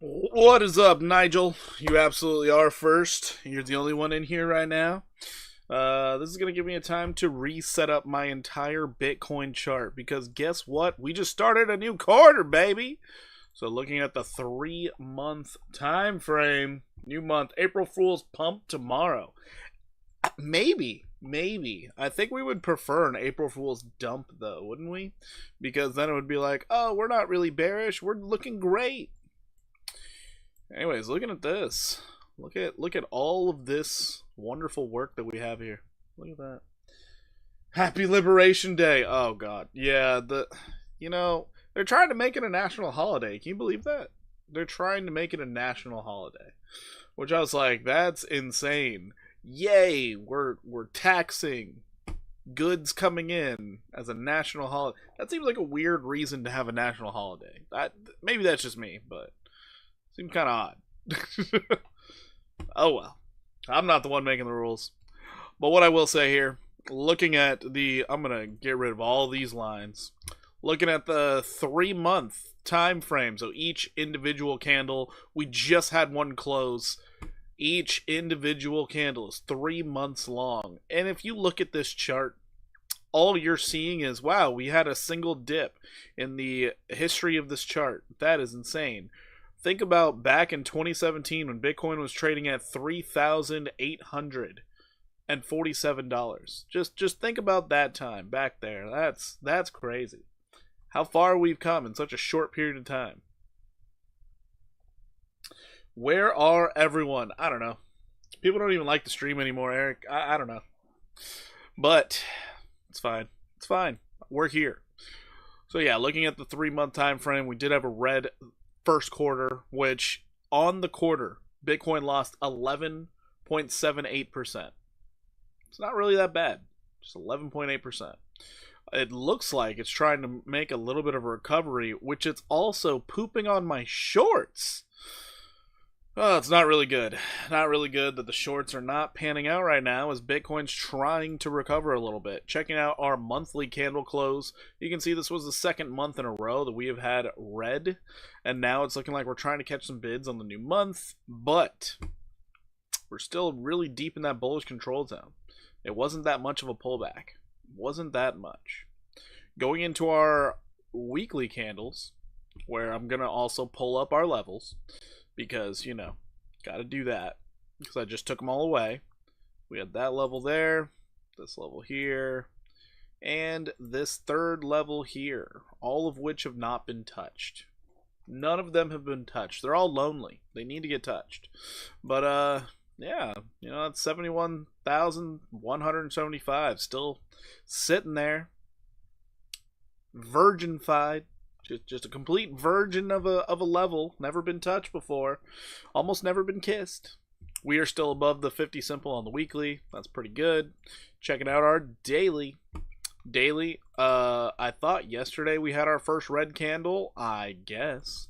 What is up, Nigel? You absolutely are first. You're the only one in here right now. This is going to give me a time to reset up my entire Bitcoin chart because guess what? We just started a new quarter, baby. So looking at the 3-month time frame, new month, April Fool's pump tomorrow. Maybe. I think we would prefer an April Fool's dump though, wouldn't we? Because then it would be like, oh, we're not really bearish. We're looking great. Anyways, looking at this, look at all of this wonderful work that we have here. Look at that. Happy Liberation Day. Oh God, yeah. They're trying to make it a national holiday. Can you believe that? They're trying to make it a national holiday, which I was like, that's insane. Yay, we're taxing goods coming in as a national holiday. That seems like a weird reason to have a national holiday. Maybe that's just me, but. Seemed kind of odd. Oh well. I'm not the one making the rules. But what I will say here, looking at I'm going to get rid of all these lines. Looking at the 3-month time frame, so each individual candle, we just had one close. Each individual candle is 3 months long. And if you look at this chart, all you're seeing is, wow, we had a single dip in the history of this chart. That is insane. Think about back in 2017 when Bitcoin was trading at $3,847. Just think about that time back there. That's crazy. How far we've come in such a short period of time. Where are everyone? I don't know. People don't even like the stream anymore, Eric. I don't know. But it's fine. It's fine. We're here. So yeah, looking at the 3-month time frame, we did have a red first quarter, which on the quarter, Bitcoin lost 11.78%. It's not really that bad. Just 11.8%. It looks like it's trying to make a little bit of a recovery, which it's also pooping on my shorts. Oh, it's not really good. Not really good that the shorts are not panning out right now as Bitcoin's trying to recover a little bit. Checking out our monthly candle close, you can see this was the second month in a row that we have had red, and now it's looking like we're trying to catch some bids on the new month, but we're still really deep in that bullish control zone. It wasn't that much of a pullback. Wasn't that much. Going into our weekly candles, where I'm going to also pull up our levels, because, got to do that. Because I just took them all away. We had that level there, this level here, and this third level here. All of which have not been touched. None of them have been touched. They're all lonely. They need to get touched. But, yeah, that's 71,175. Still sitting there. Virginified. Just a complete virgin of a level, never been touched before, almost never been kissed. We are still above the 50 simple on the weekly. That's pretty good. Checking out our daily. I thought yesterday we had our first red candle, I guess.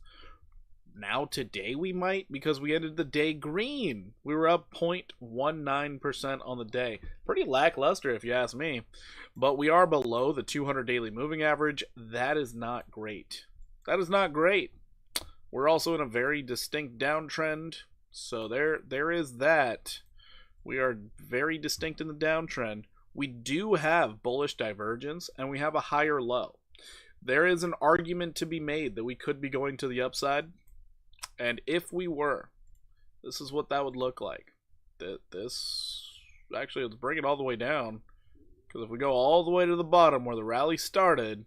Now today we might, because we ended the day green. We were up 0.19% on the day. Pretty lackluster if you ask me. But we are below the 200 daily moving average. That is not great. That is not great. We're also in a very distinct downtrend. So there is that. We are very distinct in the downtrend. We do have bullish divergence and we have a higher low. There is an argument to be made that we could be going to the upside. And if we were, this is what that would look like. Actually, let's bring it all the way down. Because if we go all the way to the bottom where the rally started,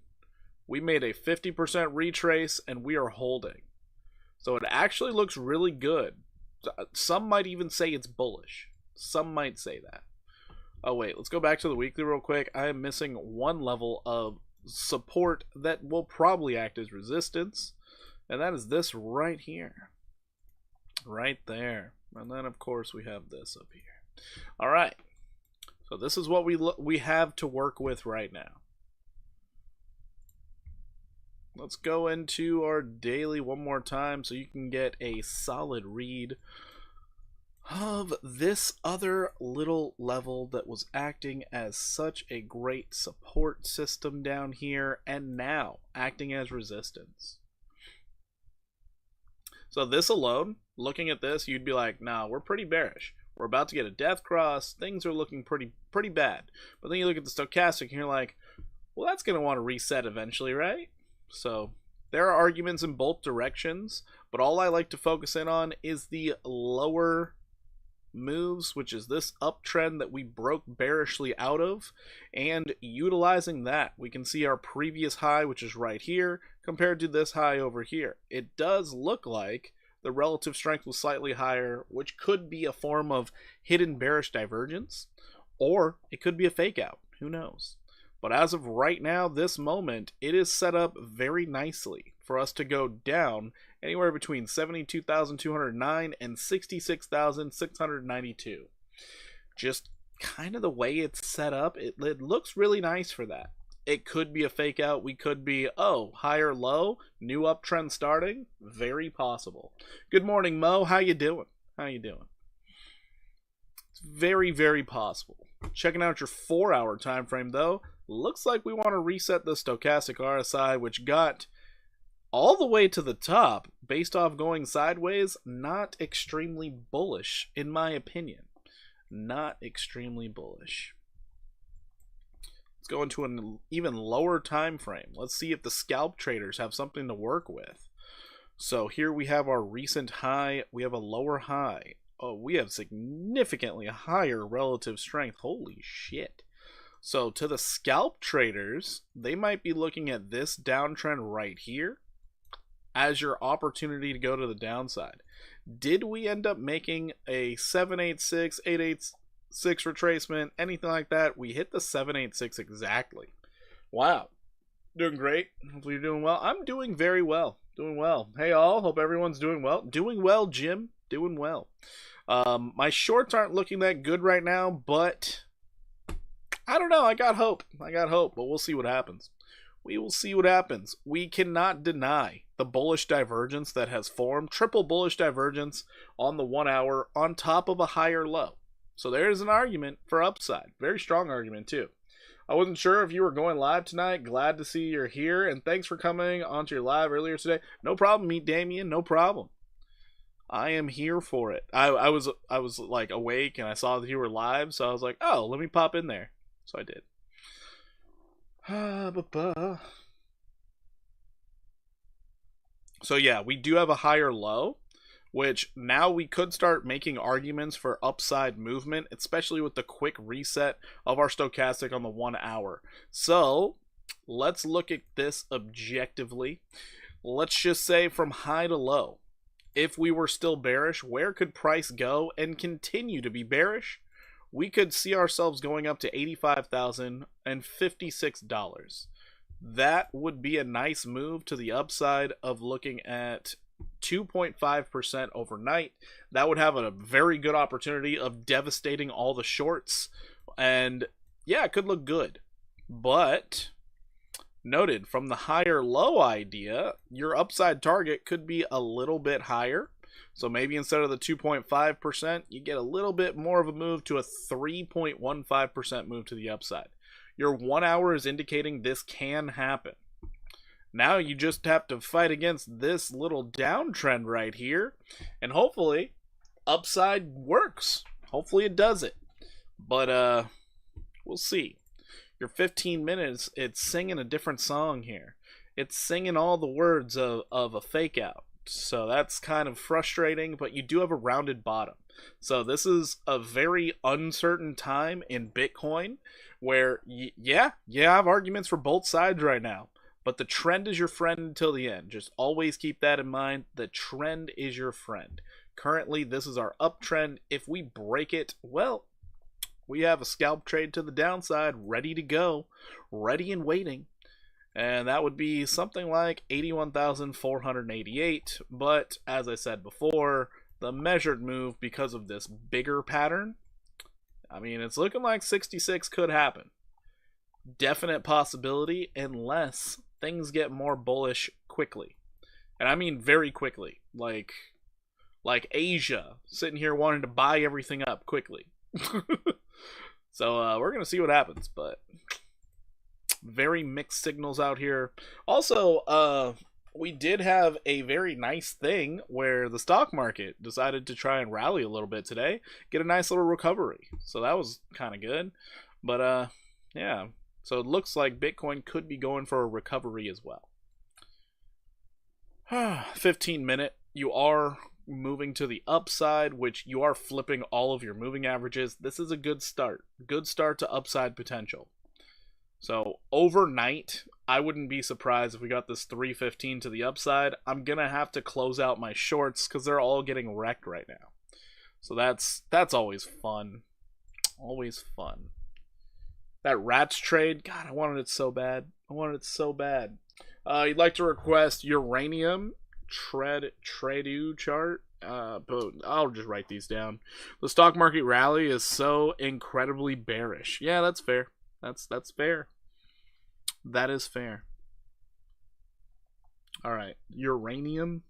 we made a 50% retrace and we are holding. So it actually looks really good. Some might even say it's bullish. Some might say that. Oh wait, let's go back to the weekly real quick. I am missing one level of support that will probably act as resistance. And that is this right here. Right there. And then, of course, we have this up here. All right. So this is what we have to work with right now. Let's go into our daily one more time so you can get a solid read of this other little level that was acting as such a great support system down here and now acting as resistance. So this alone, looking at this, you'd be like, nah, we're pretty bearish. We're about to get a death cross. Things are looking pretty bad. But then you look at the stochastic and you're like, well, that's going to want to reset eventually, right? So there are arguments in both directions, but all I like to focus in on is the lower moves, which is this uptrend that we broke bearishly out of, and utilizing that, we can see our previous high, which is right here, compared to this high over here. It does look like the relative strength was slightly higher, which could be a form of hidden bearish divergence, or it could be a fake out. Who knows? But as of right now, this moment, it is set up very nicely for us to go down anywhere between 72,209 and 66,692. Just kind of the way it's set up, it looks really nice for that. It could be a fake out. We could be, oh, higher low, new uptrend starting. Very possible. Good morning, Mo. How you doing? How you doing? It's very, very possible. Checking out your 4-hour time frame, though. Looks like we want to reset the stochastic RSI, which got all the way to the top based off going sideways. Not extremely bullish, in my opinion. Not extremely bullish. Let's go into an even lower time frame. Let's see if the scalp traders have something to work with. So here we have our recent high. We have a lower high. Oh, we have significantly higher relative strength. Holy shit. So to the scalp traders, they might be looking at this downtrend right here as your opportunity to go to the downside. Did we end up making a 786, 886 retracement, anything like that? We hit the 786 exactly. Wow. Doing great. Hopefully you're doing well. I'm doing very well. Doing well. Hey all, hope everyone's doing well. Doing well, Jim. Doing well. My shorts aren't looking that good right now, but I don't know. I got hope, but we'll see what happens. We will see what happens. We cannot deny the bullish divergence that has formed. Triple bullish divergence on the 1 hour on top of a higher low. So there's an argument for upside. Very strong argument too. I wasn't sure if you were going live tonight. Glad to see you're here, and thanks for coming onto your live earlier today. No problem, meet Damien. No problem. I am here for it. I was like awake and I saw that you were live, so I was like, oh, let me pop in there. So I did. So yeah, we do have a higher low, which now we could start making arguments for upside movement, especially with the quick reset of our stochastic on the 1 hour. So let's look at this objectively. Let's just say from high to low. If we were still bearish, where could price go and continue to be bearish? We could see ourselves going up to $85,056. That would be a nice move to the upside of looking at 2.5% overnight. That would have a very good opportunity of devastating all the shorts. And yeah, it could look good. But noted, from the higher low idea, your upside target could be a little bit higher. So maybe instead of the 2.5%, you get a little bit more of a move to a 3.15% move to the upside. Your 1 hour is indicating this can happen. Now you just have to fight against this little downtrend right here, and hopefully upside works. Hopefully it does it. But we'll see. Your 15 minutes, it's singing a different song here. It's singing all the words of a fake out. So that's kind of frustrating, but you do have a rounded bottom. So this is a very uncertain time in Bitcoin where, yeah, I have arguments for both sides right now. But the trend is your friend until the end. Just always keep that in mind. The trend is your friend. Currently, this is our uptrend. If we break it, well, we have a scalp trade to the downside ready to go, ready and waiting. And that would be something like 81,488. But as I said before, the measured move, because of this bigger pattern, I mean, it's looking like 66 could happen. Definite possibility, unless things get more bullish quickly. And I mean very quickly. Like Asia sitting here wanting to buy everything up quickly. So we're going to see what happens, but very mixed signals out here. Also, we did have a very nice thing where the stock market decided to try and rally a little bit today, get a nice little recovery. So that was kind of good. But yeah. So it looks like Bitcoin could be going for a recovery as well. 15-minute. You are moving to the upside, which you are flipping all of your moving averages. This is a good start. Good start to upside potential. So overnight, I wouldn't be surprised if we got this 315 to the upside. I'm going to have to close out my shorts because they're all getting wrecked right now. So that's always fun. Always fun. That rats trade, God, I wanted it so bad. I wanted it so bad. You'd like to request uranium tradu chart. But I'll just write these down. The stock market rally is so incredibly bearish. Yeah, that's fair. That's fair. That is fair. All right, uranium.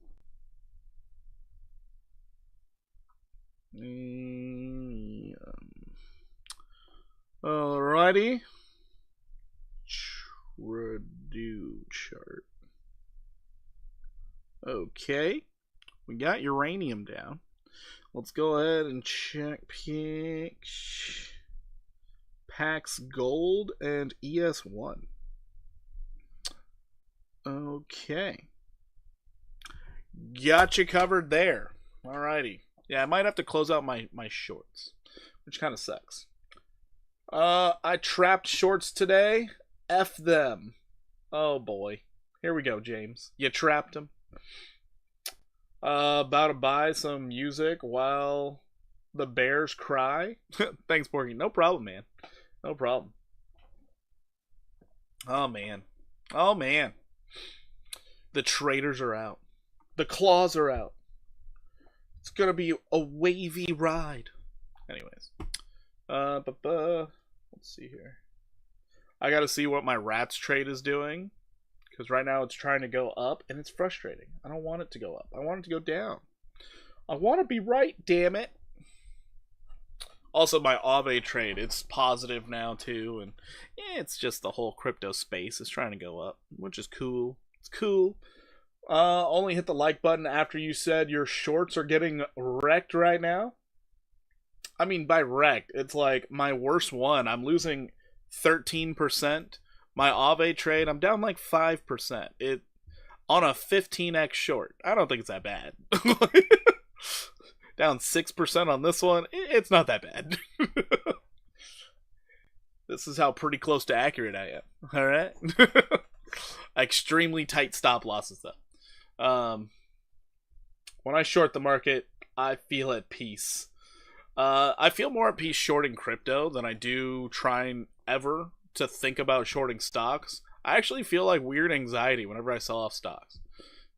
Alrighty. Tradu chart. Okay. We got uranium down. Let's go ahead and check PAX Gold and ES1. Okay. Gotcha covered there. Alrighty. Yeah, I might have to close out my shorts, which kind of sucks. I trapped shorts today. F them. Oh boy. Here we go, James. You trapped them. About to buy some music while the bears cry. Thanks, Porky. No problem, man. No problem. Oh, man. Oh, man. The traders are out. The claws are out. It's gonna be a wavy ride. Anyways. Let's see here. I gotta see what my rats trade is doing. Because right now it's trying to go up, and it's frustrating. I don't want it to go up. I want it to go down. I want to be right, damn it. Also, my Aave trade, it's positive now, too. And it's just the whole crypto space is trying to go up, which is cool. It's cool. Only hit the like button after you said your shorts are getting wrecked right now. I mean, by wrecked, it's like my worst one. I'm losing 13%. My Aave trade, I'm down like 5%. It on a 15x short. I don't think it's that bad. Down 6% on this one. It's not that bad. This is how pretty close to accurate I am. All right. Extremely tight stop losses though. When I short the market, I feel at peace. I feel more at peace shorting crypto than I do trying ever to think about shorting stocks. I actually feel like weird anxiety whenever I sell off stocks.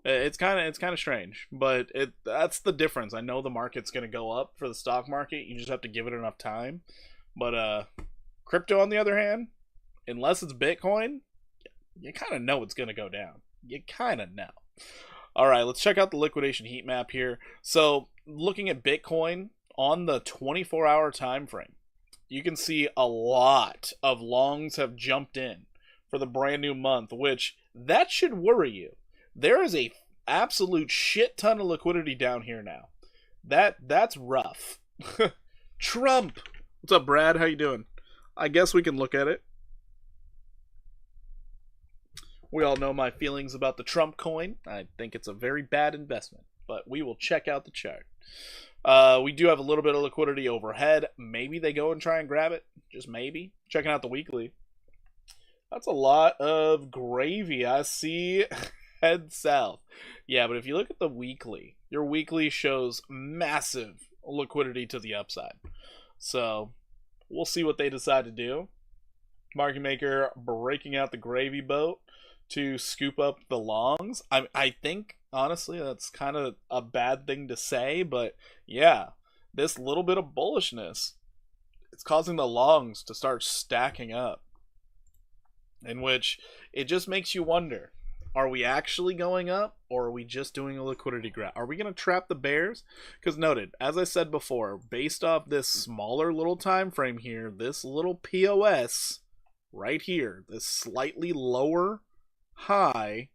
It's kind of strange, but that's the difference. I know the market's going to go up for the stock market. You just have to give it enough time. But crypto, on the other hand, unless it's Bitcoin, you kind of know it's going to go down. You kind of know. All right, let's check out the liquidation heat map here. So, looking at Bitcoin on the 24-hour time frame, you can see a lot of longs have jumped in for the brand new month, which that should worry you. There is a absolute shit ton of liquidity down here now. That's rough. Trump. What's up, Brad? How you doing? I guess we can look at it. We all know my feelings about the Trump coin. I think it's a very bad investment, but we will check out the chart. We do have a little bit of liquidity overhead. Maybe they go and try and grab it. Just maybe. Checking out the weekly. That's a lot of gravy. I see. Head south. Yeah, but if you look at the weekly, your weekly shows massive liquidity to the upside. So, we'll see what they decide to do. Market maker breaking out the gravy boat to scoop up the longs. I think, honestly, that's kind of a bad thing to say, but yeah, this little bit of bullishness, it's causing the longs to start stacking up, in which it just makes you wonder, are we actually going up, or are we just doing a liquidity grab? Are we going to trap the bears? Because noted, as I said before, based off this smaller little time frame here, this little POS right here, this slightly lower high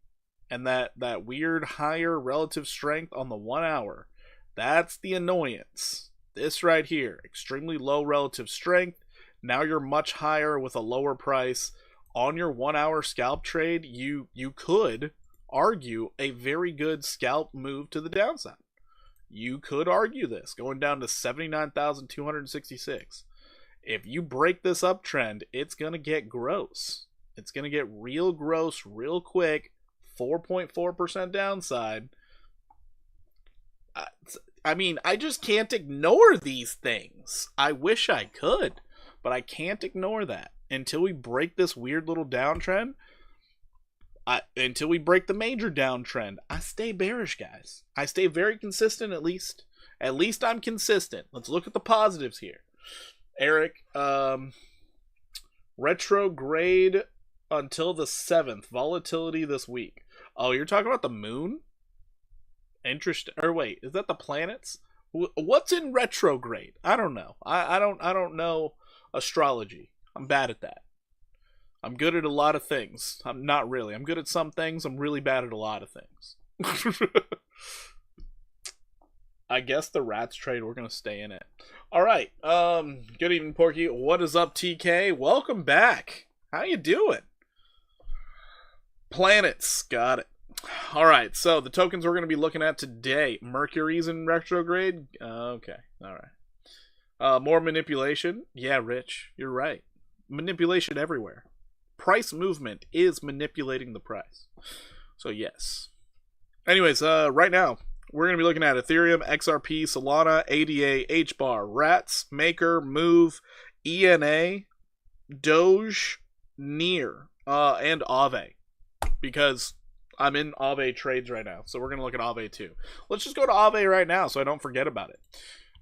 And that weird higher relative strength on the 1 hour, that's the annoyance. This right here, extremely low relative strength. Now you're much higher with a lower price. On your 1 hour scalp trade, you could argue a very good scalp move to the downside. You could argue this, going down to 79,266. If you break this uptrend, it's going to get gross. It's going to get real gross real quick. 4.4% downside. I mean, I just can't ignore these things. I wish I could, but I can't ignore that. Until we break this weird little downtrend, until we break the major downtrend, I stay bearish, guys. I stay very consistent, at least. At least I'm consistent. Let's look at the positives here. Eric, retrograde until the 7th. Volatility this week. Oh, you're talking about the moon? Interesting. Or wait, is that the planets? What's in retrograde? I don't know. I don't know astrology. I'm bad at that. I'm good at a lot of things. I'm not really. I'm good at some things. I'm really bad at a lot of things. I guess the rats trade, we're going to stay in it. All right. Good evening, Porky. What is up, TK? Welcome back. How you doing? Planets. Got it. All right. So the tokens we're going to be looking at today. Mercury's in retrograde. Okay. All right. More manipulation. Yeah, Rich. You're right. Manipulation everywhere. Price movement is manipulating the price. So yes. Anyways, right now we're going to be looking at Ethereum, XRP, Solana, ADA, HBAR, Rats, Maker, Move, ENA, Doge, Near, and Aave. Because I'm in Aave trades right now. So we're going to look at Aave too. Let's just go to Aave right now so I don't forget about it.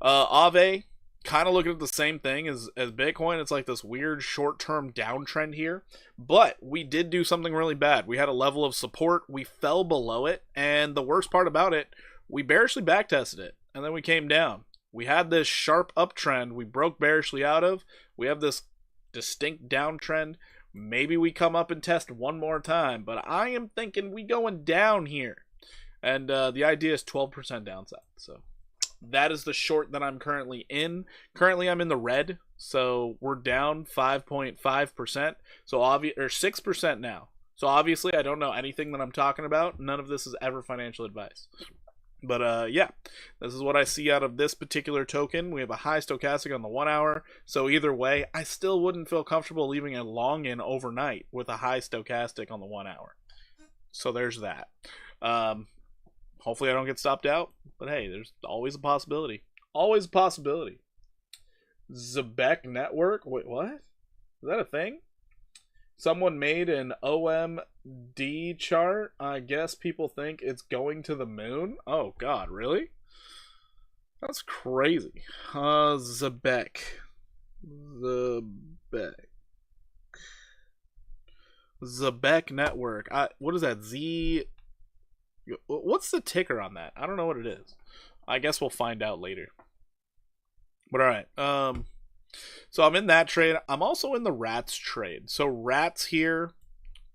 Aave, kind of looking at the same thing as Bitcoin. It's like this weird short-term downtrend here. But we did do something really bad. We had a level of support. We fell below it. And the worst part about it, we bearishly backtested it. And then we came down. We had this sharp uptrend we broke bearishly out of. We have this distinct downtrend. Maybe we come up and test one more time. But I am thinking we going down here. And the idea is 12% downside. So that is the short that I'm currently in. Currently, I'm in the red, so we're down 5.5%. So or 6% now. So obviously, I don't know anything that I'm talking about. None of this is ever financial advice. But yeah, this is what I see out of this particular token. We have a high stochastic on the 1 hour. So either way, I still wouldn't feel comfortable leaving a long in overnight with a high stochastic on the 1 hour. So there's that. Hopefully I don't get stopped out. But hey, there's always a possibility. Always a possibility. Zebek Network? Wait, what? Is that a thing? Someone made an OMD chart. I guess people think it's going to the moon. Oh, God, really? That's crazy. Zebek. Zebek Network. What is that? What's the ticker on that? I don't know what it is. I guess we'll find out later. But alright. So I'm in that trade. I'm also in the Rats trade. So Rats here,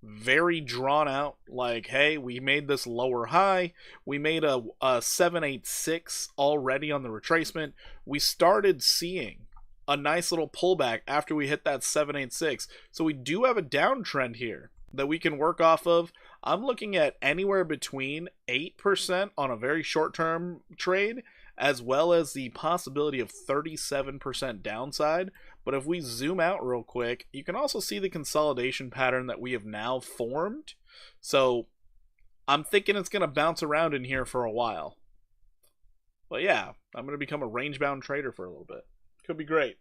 very drawn out. Like, hey, we made this lower high. We made a 786 already on the retracement. We started seeing a nice little pullback after we hit that 786. So we do have a downtrend here that we can work off of. I'm looking at anywhere between 8% on a very short-term trade, as well as the possibility of 37% downside. But if we zoom out real quick, you can also see the consolidation pattern that we have now formed. So I'm thinking it's going to bounce around in here for a while. But yeah, I'm going to become a range-bound trader for a little bit. Could be great.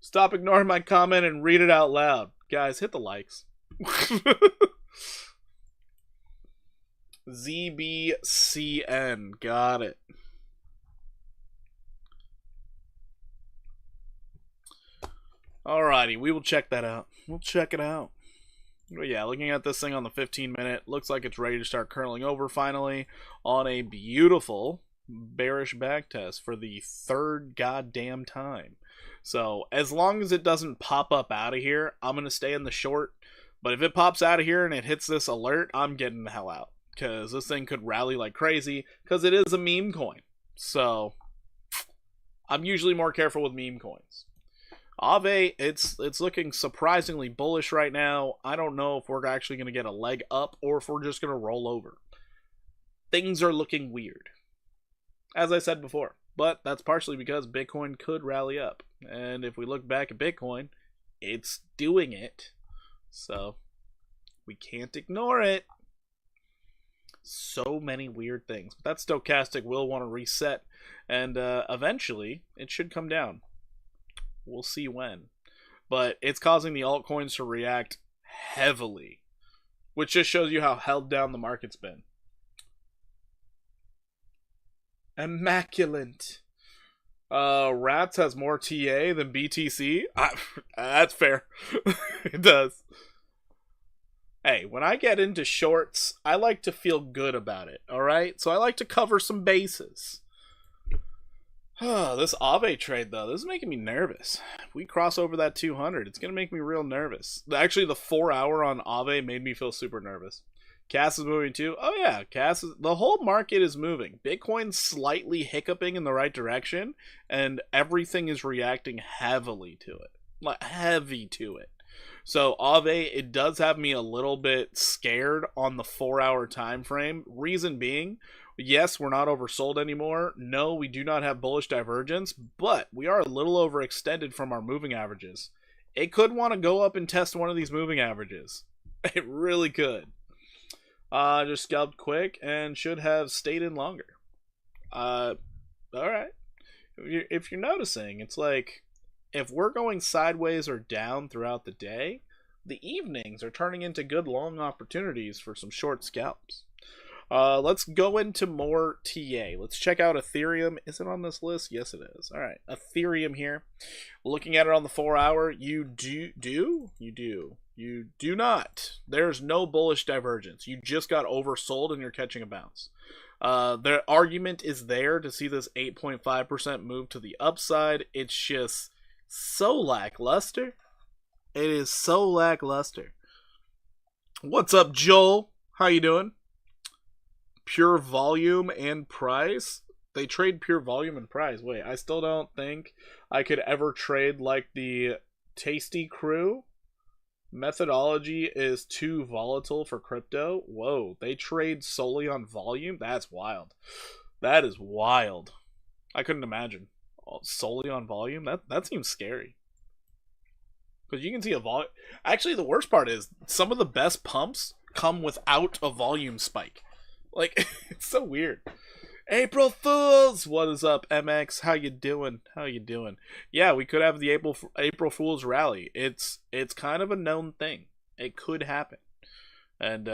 Stop ignoring my comment and read it out loud. Guys, hit the likes. ZBCN. Got it. Alrighty, we will check that out. We'll check it out. But yeah, looking at this thing on the 15-minute, looks like it's ready to start curling over finally on a beautiful bearish backtest for the third goddamn time. So as long as it doesn't pop up out of here, I'm going to stay in the short. But if it pops out of here and it hits this alert, I'm getting the hell out. because this thing could rally like crazy because it is a meme coin. So I'm usually more careful with meme coins. Aave, it's looking surprisingly bullish right now. I don't know if we're actually going to get a leg up or if we're just going to roll over. Things are looking weird, as I said before. But that's partially because Bitcoin could rally up. And if we look back at Bitcoin, it's doing it. So we can't ignore it. So many weird things. But that stochastic will want to reset. And eventually, it should come down. We'll see when. But it's causing the altcoins to react heavily. Which just shows you how held down the market's been. Immaculate. Rats has more TA than BTC. That's fair. It does. Hey, when I get into shorts, I like to feel good about it, alright? So I like to cover some bases. This Aave trade, though, this is making me nervous. If we cross over that 200, it's going to make me real nervous. Actually, the 4 hour on Aave made me feel super nervous. Cass is moving too. Oh yeah, the whole market is moving. Bitcoin's slightly hiccuping in the right direction, and everything is reacting heavily to it. Like, heavy to it. So Aave, it does have me a little bit scared on the 4 hour time frame. Reason being, yes, we're not oversold anymore. No, we do not have bullish divergence, but we are a little overextended from our moving averages. It could want to go up and test one of these moving averages. It really could. Just scalped quick and should have stayed in longer. Alright. If you're noticing, it's like, if we're going sideways or down throughout the day, the evenings are turning into good long opportunities for some short scalps. Let's go into more TA. Let's check out Ethereum. Is it on this list? Yes, it is. Alright, Ethereum here. Looking at it on the 4 hour, you do not. There's no bullish divergence. You just got oversold and you're catching a bounce. The argument is there to see this 8.5% move to the upside. It's just so lackluster. It is so lackluster. What's up, Joel? How you doing? Pure volume and price? They trade pure volume and price. Wait, I still don't think I could ever trade like the Tasty Crew. Methodology is too volatile for crypto. Whoa, they trade solely on volume? That's wild. That is wild. I couldn't imagine. Solely on volume? That seems scary. Because you can see a volume. Actually, the worst part is some of the best pumps come without a volume spike. Like, it's so weird. April Fools! What is up, MX? How you doing? How you doing? Yeah, we could have the April Fools rally. It's kind of a known thing. It could happen. And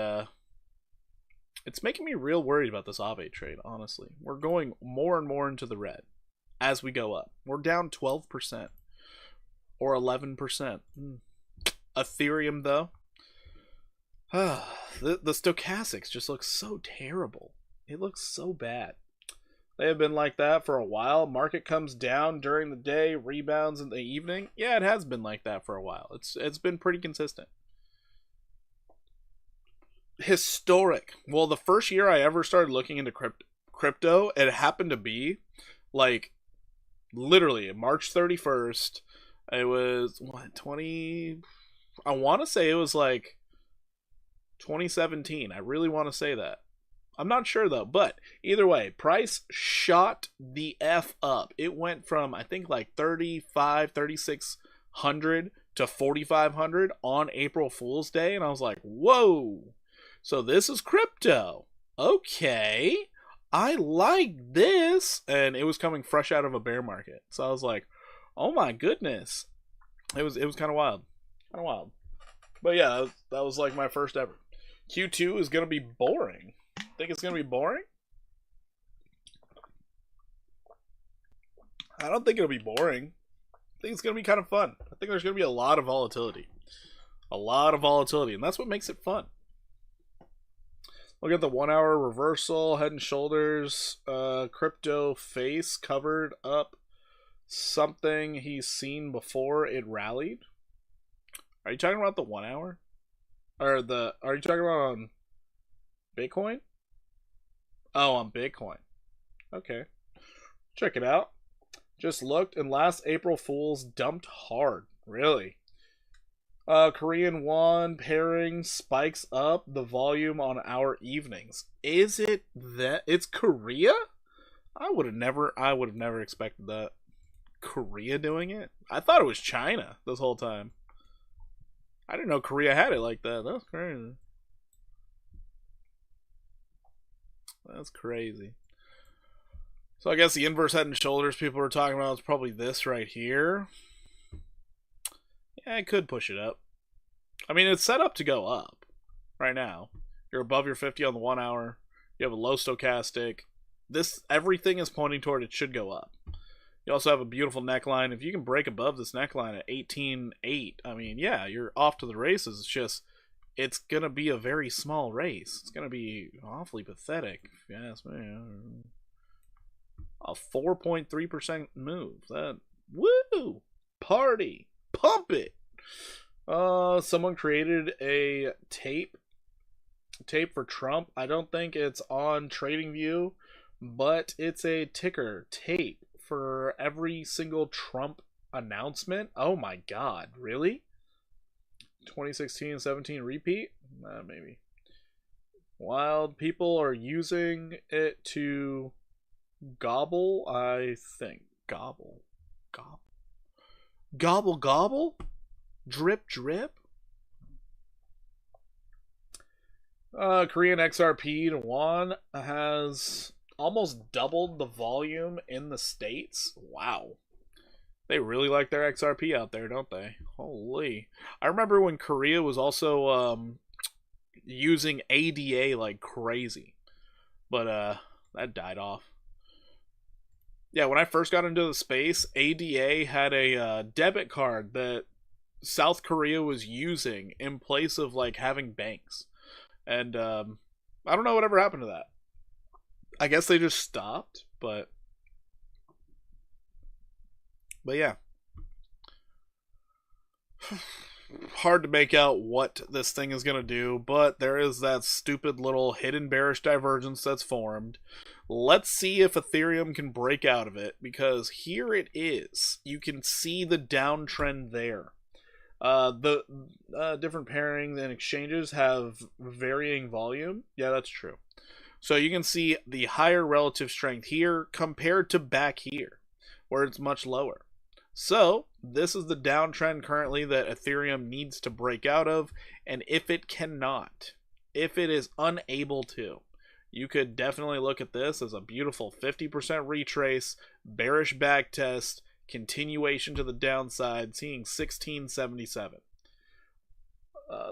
it's making me real worried about this Aave trade, honestly. We're going more and more into the red as we go up. We're down 12% or 11%. Ethereum, though. The stochastics just look so terrible. It looks so bad. They have been like that for a while. Market comes down during the day, rebounds in the evening. Yeah, it has been like that for a while. It's been pretty consistent. Historic. Well, the first year I ever started looking into crypto, it happened to be like literally March 31st. It was what, 20, I want to say it was like 2017. I really want to say that. I'm not sure though, but either way, price shot the F up. It went from, I think, like 3,600 to 4,500 on April Fool's Day, and I was like, whoa, so this is crypto. Okay, I like this. And it was coming fresh out of a bear market. So I was like, oh my goodness. It was kind of wild. Kind of wild. But yeah, that was like my first ever. Q2 is going to be boring. Think it's going to be boring? I don't think it'll be boring. I think it's going to be kind of fun. I think there's going to be a lot of volatility. A lot of volatility, and that's what makes it fun. Look at the 1 hour reversal, head and shoulders, crypto face covered up something he's seen before it rallied. Are you talking about the 1 hour? Or are you talking about on Bitcoin? Oh, on Bitcoin. Okay. Check it out. Just looked, and last April Fools dumped hard. Really? Korean won pairing spikes up the volume on our evenings. Is it that it's Korea? I would have never expected that. Korea doing it? I thought it was China this whole time. I didn't know Korea had it like that. That's crazy. That's crazy. So I guess the inverse head and shoulders people were talking about is probably this right here. Yeah, it could push it up. I mean, it's set up to go up right now. You're above your 50 on the 1 hour. You have a low stochastic. Everything is pointing toward it should go up. You also have a beautiful neckline. If you can break above this neckline at 18.8, I mean, yeah, you're off to the races. It's just, it's going to be a very small race. It's going to be awfully pathetic, if you ask me. A 4.3% move. That, woo! Party! Pump it! Someone created a tape for Trump. I don't think it's on TradingView, but it's a ticker tape for every single Trump announcement. Oh my god, really? 2016-17 repeat? Maybe. Wild people are using it to gobble, I think. Gobble. Gobble? Drip? Korean XRP to won has almost doubled the volume in the States. Wow. They really like their XRP out there, don't they? Holy. I remember when Korea was also using ADA like crazy. But that died off. Yeah, when I first got into the space, ADA had a debit card that South Korea was using in place of like having banks. And I don't know whatever happened to that. I guess they just stopped, but yeah. Hard to make out what this thing is going to do, but there is that stupid little hidden bearish divergence that's formed. Let's see if Ethereum can break out of it, because here it is. You can see the downtrend there. The different pairings and exchanges have varying volume. Yeah, that's true. So you can see the higher relative strength here compared to back here, where it's much lower. So this is the downtrend currently that Ethereum needs to break out of, and if it cannot, if it is unable to, you could definitely look at this as a beautiful 50% retrace, bearish back test, continuation to the downside, seeing 1677.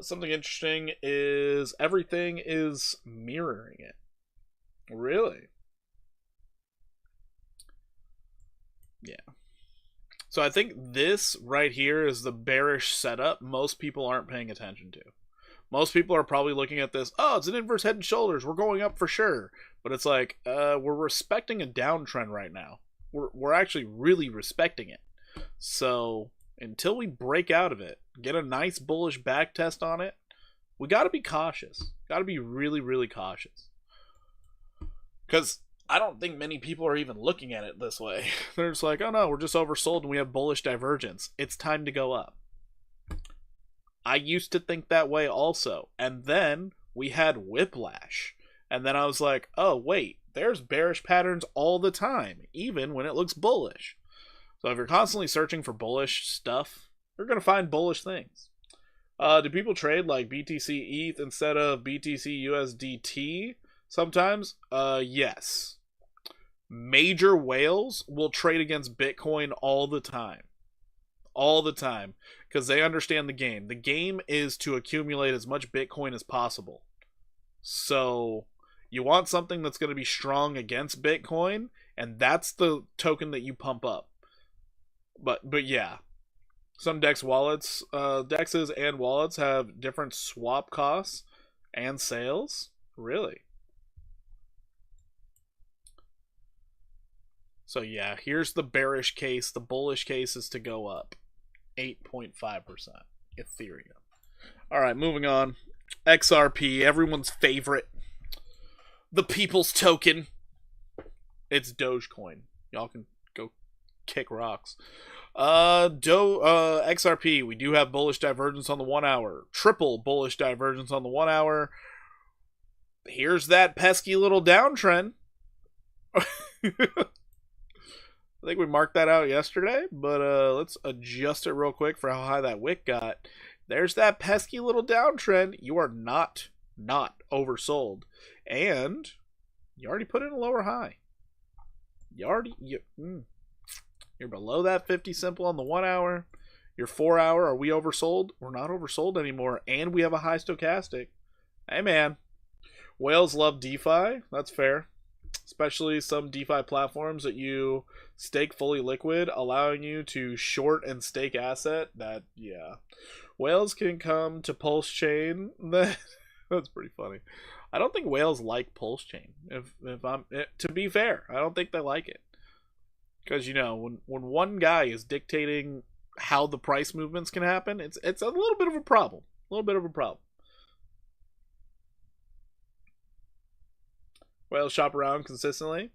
Something interesting is everything is mirroring it. Really? Yeah. So I think this right here is the bearish setup most people aren't paying attention to. Most people are probably looking at this, oh, it's an inverse head and shoulders, we're going up for sure. But it's like, we're respecting a downtrend right now. We're actually really respecting it. So until we break out of it, get a nice bullish back test on it, we got to be cautious. Got to be really, really cautious. Because I don't think many people are even looking at it this way. They're just like, oh no, we're just oversold and we have bullish divergence. It's time to go up. I used to think that way also. And then we had whiplash. And then I was like, oh wait, there's bearish patterns all the time, even when it looks bullish. So if you're constantly searching for bullish stuff, you're going to find bullish things. Do people trade like BTC ETH instead of BTC USDT sometimes? Yes. Major whales will trade against Bitcoin all the time. All the time. Because they understand the game. The game is to accumulate as much Bitcoin as possible. So you want something that's going to be strong against Bitcoin, and that's the token that you pump up. But yeah. Some dexes and wallets have different swap costs and sales. Really? So yeah, here's the bearish case. The bullish case is to go up. 8.5%. Ethereum. Alright, moving on. XRP, everyone's favorite. The people's token. It's Dogecoin. Y'all can go kick rocks. XRP, we do have bullish divergence on the 1 hour. Triple bullish divergence on the 1 hour. Here's that pesky little downtrend. I think we marked that out yesterday, but let's adjust it real quick for how high that wick got. There's that pesky little downtrend. You are not oversold. And you already put in a lower high. You're below that 50 simple on the 1 hour. Your 4 hour, are we oversold? We're not oversold anymore, and we have a high stochastic. Hey, man. Whales love DeFi. That's fair. Especially some DeFi platforms that you stake fully liquid, allowing you to short and stake asset. That, yeah. Whales can come to Pulse Chain. That's pretty funny. I don't think whales like Pulse Chain. To be fair, I don't think they like it. Because, you know, when one guy is dictating how the price movements can happen, it's a little bit of a problem. Whales shop around consistently.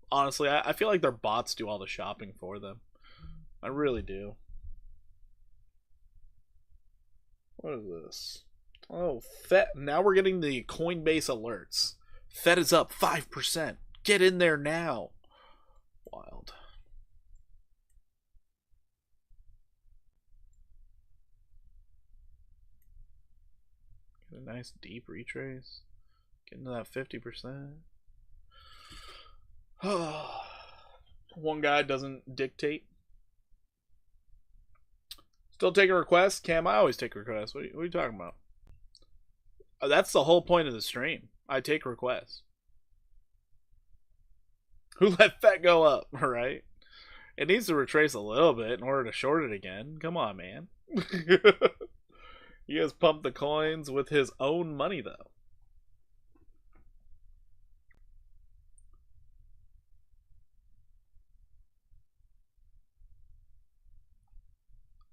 Honestly, I feel like their bots do all the shopping for them. I really do. What is this? Oh, Fed. Now we're getting the Coinbase alerts. Fed is up 5%. Get in there now. Wild. Get a nice deep retrace. Getting to that 50%. One guy doesn't dictate. Still taking requests? Cam, I always take requests. What are you talking about? That's the whole point of the stream. I take requests. Who let Fed go up, right? It needs to retrace a little bit in order to short it again. Come on, man. He has pumped the coins with his own money, though.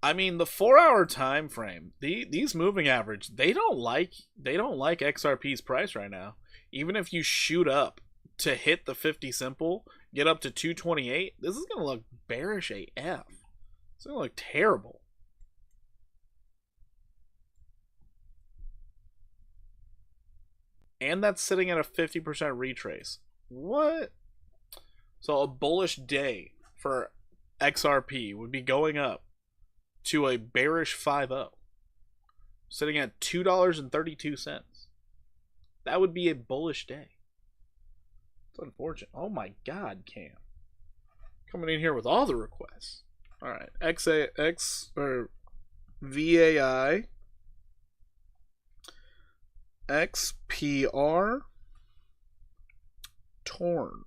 I mean, the 4 hour time frame, these moving average, they don't like XRP's price right now. Even if you shoot up to hit the 50 simple, get up to 228, this is gonna look bearish AF. It's gonna look terrible. And that's sitting at a 50% retrace. What? So a bullish day for XRP would be going up to a bearish 5.0, sitting at $2.32. That would be a bullish day. It's unfortunate. Oh my God, Cam. Coming in here with all the requests. All right, VAI, XPR, Torn.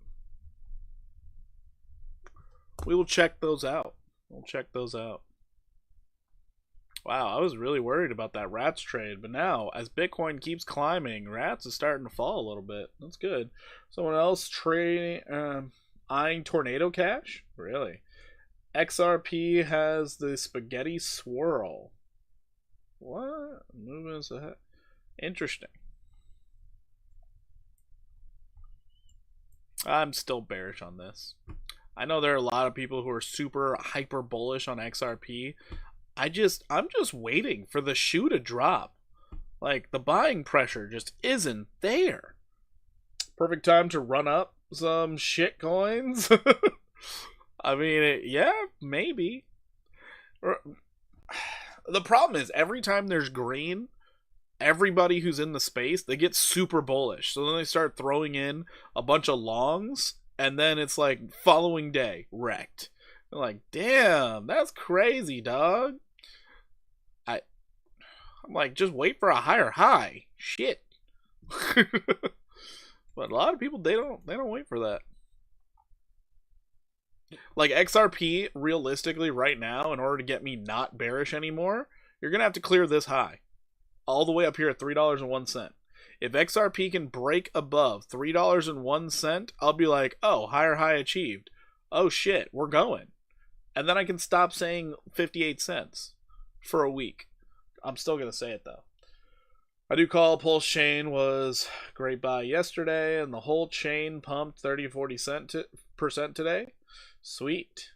We will check those out. Wow, I was really worried about that Rats trade, but now, as Bitcoin keeps climbing, Rats is starting to fall a little bit. That's good. Someone else trading, eyeing Tornado Cash? Really? XRP has the Spaghetti Swirl. What? Movements ahead. Interesting. I'm still bearish on this. I know there are a lot of people who are super hyper bullish on XRP. I'm just waiting for the shoe to drop. Like, the buying pressure just isn't there. Perfect time to run up some shit coins. I mean, yeah, maybe. The problem is, every time there's green, everybody who's in the space, they get super bullish. So then they start throwing in a bunch of longs, and then it's like, following day, wrecked. They're like, damn, that's crazy, dog. I'm like, just wait for a higher high. Shit. But a lot of people, they don't wait for that. Like, XRP, realistically, right now, in order to get me not bearish anymore, you're going to have to clear this high. All the way up here at $3.01. If XRP can break above $3.01, I'll be like, oh, higher high achieved. Oh, shit, we're going. And then I can stop saying 58 cents for a week. I'm still going to say it, though. I do call Pulse Chain was great buy yesterday, and the whole chain pumped 30 to 40% today. Sweet.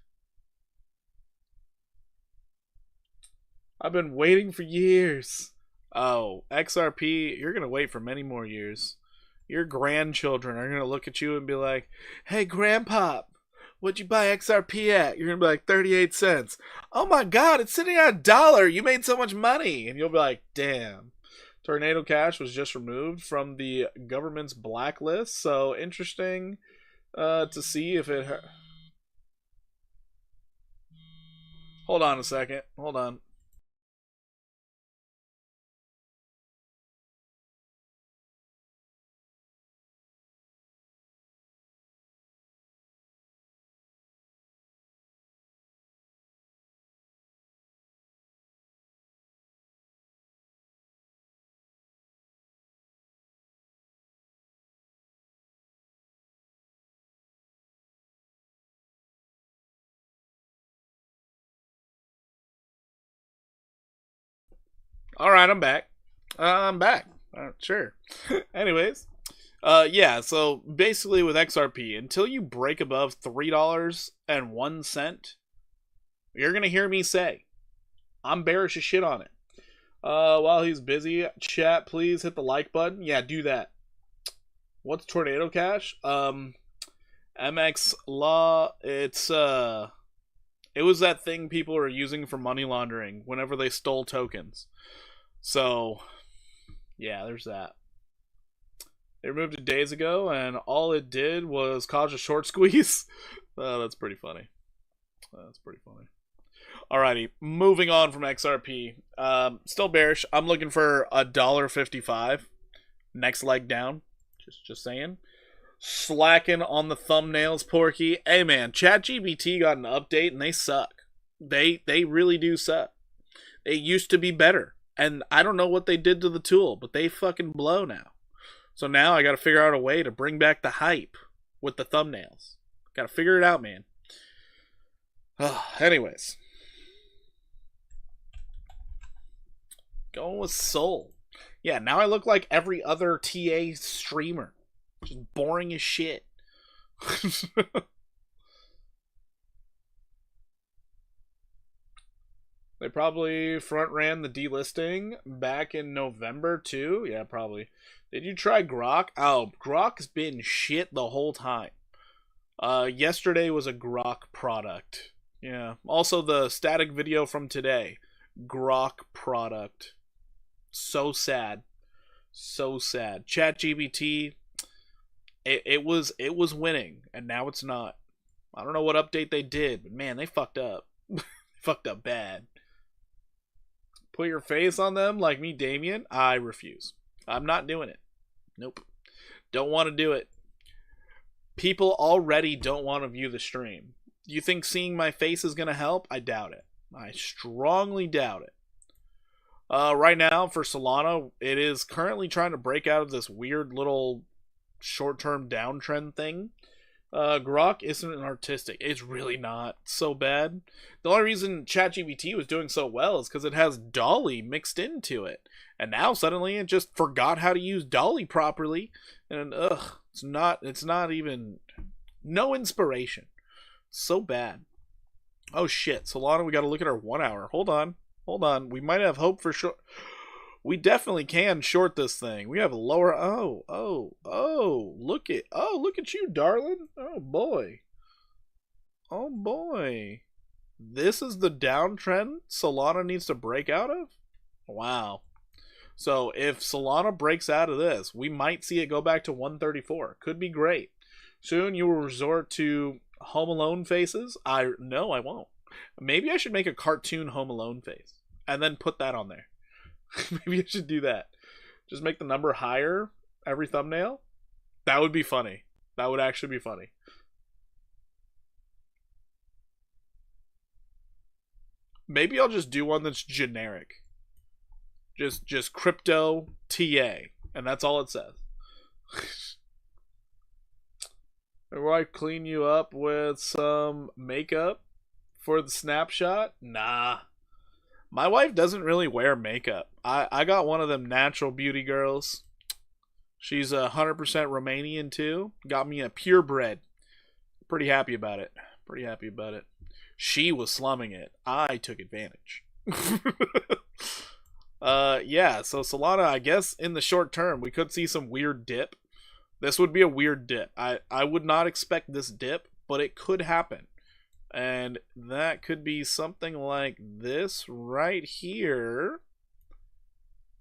I've been waiting for years. Oh, XRP, you're going to wait for many more years. Your grandchildren are going to look at you and be like, hey, Grandpa, what'd you buy XRP at? You're going to be like, 38 cents. Oh my God, it's sitting at $1. You made so much money. And you'll be like, damn. Tornado Cash was just removed from the government's blacklist. So interesting to see if it... Hold on a second. Hold on. All right, I'm back. I'm back. Sure. Anyways, yeah. So basically, with XRP, until you break above $3.01, you're gonna hear me say, I'm bearish as shit on it. While he's busy, chat, please hit the like button. Yeah, do that. What's Tornado Cash? MX Law. It was that thing people were using for money laundering whenever they stole tokens. So, yeah, there's that. They removed it days ago, and all it did was cause a short squeeze. That's pretty funny. That's pretty funny. Alrighty, moving on from XRP. Still bearish. I'm looking for $1.55. Next leg down. Just saying. Slacking on the thumbnails, Porky. Hey man, ChatGPT got an update and they suck. They really do suck. They used to be better. And I don't know what they did to the tool, but they fucking blow now. So now I gotta figure out a way to bring back the hype with the thumbnails. Gotta figure it out, man. Anyways. Going with Soul. Yeah, now I look like every other TA streamer. Just boring as shit. They probably front ran the delisting back in November too. Yeah, probably. Did you try Grok? Oh, Grok's been shit the whole time. Yesterday was a Grok product. Yeah. Also the static video from today. Grok product. So sad. So sad. ChatGPT, it was winning, and now it's not. I don't know what update they did, but man, they fucked up. Fucked up bad. Put your face on them like me, Damien? I refuse. I'm not doing it. Nope. Don't want to do it. People already don't want to view the stream. You think seeing my face is going to help? I doubt it. I strongly doubt it. Right now, for Solana, it is currently trying to break out of this weird little short-term downtrend thing. Grok isn't artistic. It's really not so bad. The only reason ChatGPT was doing so well is because it has Dolly mixed into it. And now suddenly it just forgot how to use Dolly properly. And it's not even, no inspiration. So bad. Oh shit, Solana, we gotta look at our 1 hour. Hold on. We might have hope for sure. We definitely can short this thing. We have a lower. Look at you, darling. Oh boy. This is the downtrend Solana needs to break out of. Wow. So if Solana breaks out of this, we might see it go back to 134. Could be great. Soon you will resort to Home Alone faces. No, I won't. Maybe I should make a cartoon Home Alone face and then put that on there. Maybe I should do that. Just make the number higher every thumbnail. That would be funny. That would actually be funny. Maybe I'll just do one that's generic. Just crypto TA. And that's all it says. Or I clean you up with some makeup for the snapshot? Nah. My wife doesn't really wear makeup. I got one of them natural beauty girls. She's 100% Romanian too. Got me a purebred. Pretty happy about it. Pretty happy about it. She was slumming it. I took advantage. Yeah, so Solana, I guess in the short term, we could see some weird dip. This would be a weird dip. I would not expect this dip, but it could happen. And that could be something like this right here.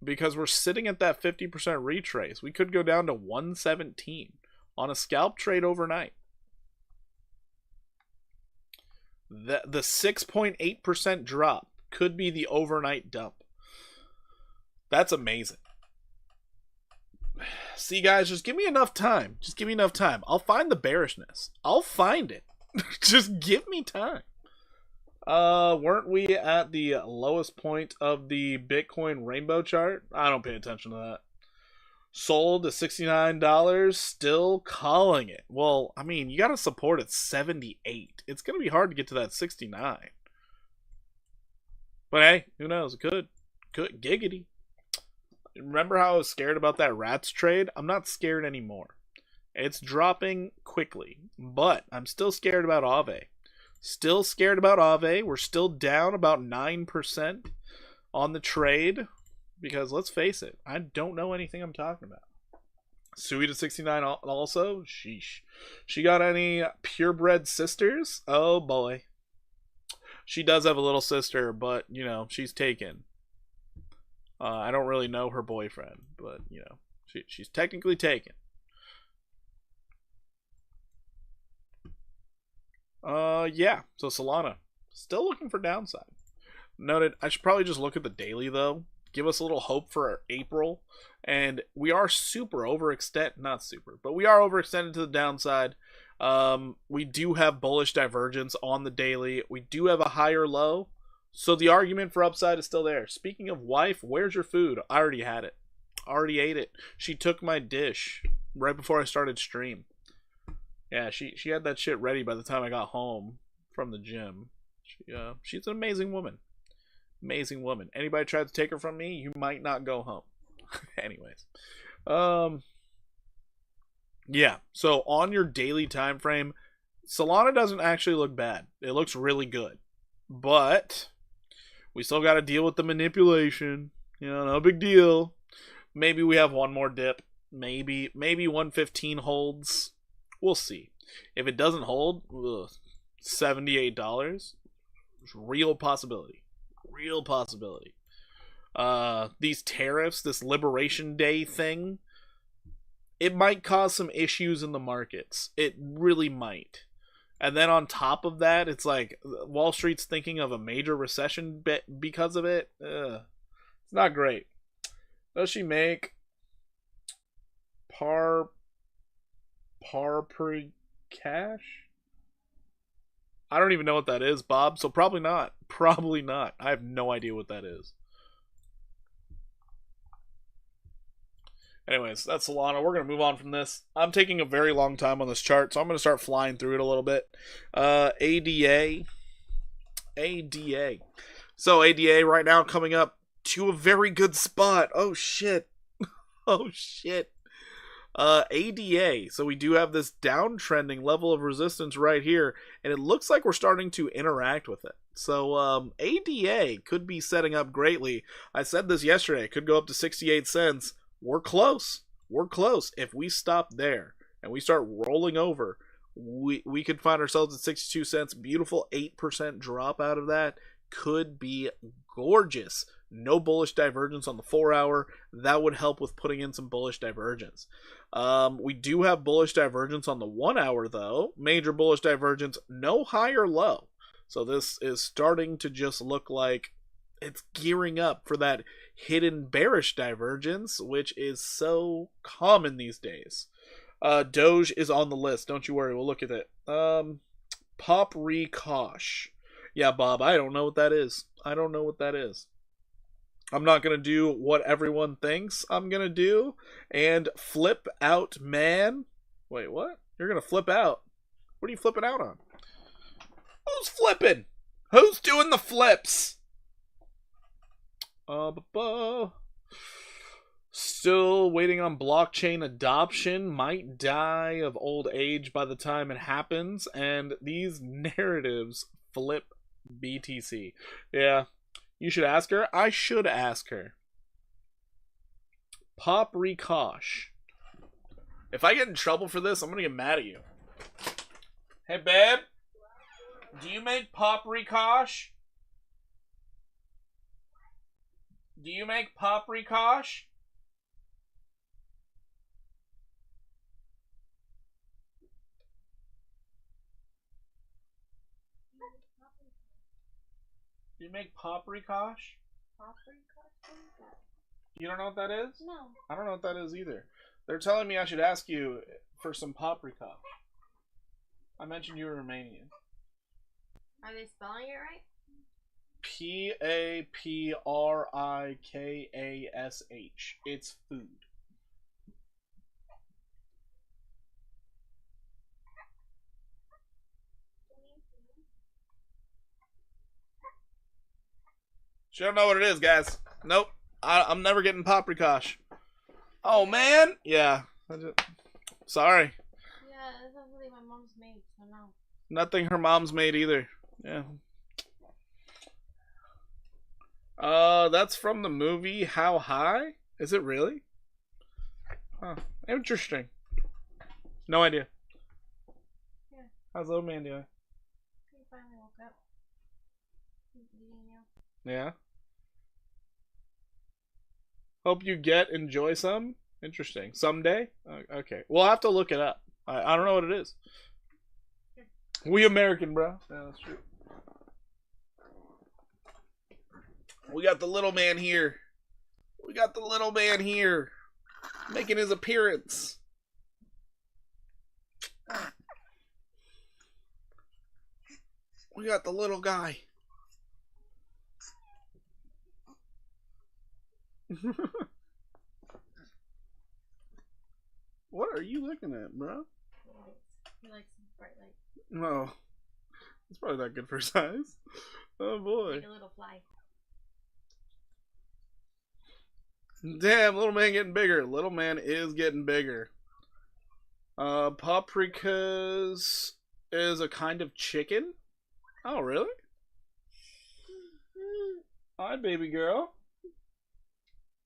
Because we're sitting at that 50% retrace. We could go down to 117 on a scalp trade overnight. The 6.8% drop could be the overnight dump. That's amazing. See, guys, just give me enough time. Just give me enough time. I'll find the bearishness. I'll find it. Just give me time. Weren't we at the lowest point of the Bitcoin rainbow chart? I don't pay attention to that. Sold to $69, still calling it. Well, I mean, you got to support at 78. It's going to be hard to get to that 69. But hey, who knows? Good giggity. Remember how I was scared about that rats trade? I'm not scared anymore. It's dropping quickly, but I'm still scared about Aave. Still scared about Aave. We're still down about 9% on the trade because let's face it, I don't know anything I'm talking about. Sui to 69 also? Sheesh. She got any purebred sisters? Oh boy. She does have a little sister, but, you know, she's taken. I don't really know her boyfriend, but, you know, she's technically taken. Yeah, so Solana, still looking for downside. Noted, I should probably just look at the daily, though. Give us a little hope for April. And we are super overextended, not super, but we are overextended to the downside. We do have bullish divergence on the daily. We do have a higher low. So the argument for upside is still there. Speaking of wife, where's your food? I already had it. Already ate it. She took my dish right before I started stream. Yeah, she had that shit ready by the time I got home from the gym. She's an amazing woman. Amazing woman. Anybody tried to take her from me, you might not go home. Anyways. Yeah, so on your daily time frame, Solana doesn't actually look bad. It looks really good. But we still got to deal with the manipulation. You know, no big deal. Maybe we have one more dip. Maybe 115 holds. We'll see. If it doesn't hold, $78. Real possibility. Real possibility. These tariffs, this Liberation Day thing, it might cause some issues in the markets. It really might. And then on top of that, it's like Wall Street's thinking of a major recession because of it. It's not great. Does she make par per cash? I don't even know what that is, Bob. So probably not. Probably not. I have no idea what that is. Anyways, that's Solana. We're going to move on from this. I'm taking a very long time on this chart, so I'm going to start flying through it a little bit. ADA. So ADA right now coming up to a very good spot. Oh, shit. Oh, shit. ADA. So we do have this downtrending level of resistance right here, and it looks like we're starting to interact with it. So ADA could be setting up greatly. I said this yesterday. It could go up to 68 cents. We're close. We're close. If we stop there and we start rolling over, we could find ourselves at 62 cents. Beautiful 8% drop out of that. Could be gorgeous. No bullish divergence on the 4-hour. That would help with putting in some bullish divergence. We do have bullish divergence on the 1-hour, though. Major bullish divergence. No higher low. So this is starting to just look like it's gearing up for that hidden bearish divergence, which is so common these days. Doge is on the list. Don't you worry. We'll look at it. Pop Recosh. Yeah, Bob, I don't know what that is. I don't know what that is. I'm not going to do what everyone thinks I'm going to do and flip out, man. Wait, what? You're going to flip out? What are you flipping out on? Who's flipping? Who's doing the flips? Still waiting on blockchain adoption. Might die of old age by the time it happens. And these narratives flip BTC. Yeah, you should ask her. I should ask her. Pop Rekosh. If I get in trouble for this, I'm gonna get mad at you. Hey, babe. Do you make Pop Rekosh? Do you make Pop Rekosh? Do you make Pop Rekosh? Pop Rekosh? You don't know what that is? No. I don't know what that is either. They're telling me I should ask you for some Pop Rekosh. I mentioned you were Romanian. Are they spelling it right? Paprikash. It's food. She don't know what it is, guys. Nope. I'm never getting Paprikash. Oh, man. Yeah. Sorry. Yeah, that's something my mom's made, so no. Nothing her mom's made either. Yeah. That's from the movie How High? Is it really? Huh. Interesting. No idea. Yeah. How's little man doing? He finally woke up. He's eating now. Yeah. Hope you enjoy some. Interesting. Someday? Okay. We'll have to look it up. I don't know what it is. We American, bro. Yeah, that's true. We got the little man here. We got the little man here. Making his appearance. We got the little guy. What are you looking at, bro? He likes bright light. No. It's probably not good for his eyes. Oh boy. Like a little fly. Damn, little man getting bigger. Little man is getting bigger. Paprikas is a kind of chicken? Oh, really? Hi, baby girl.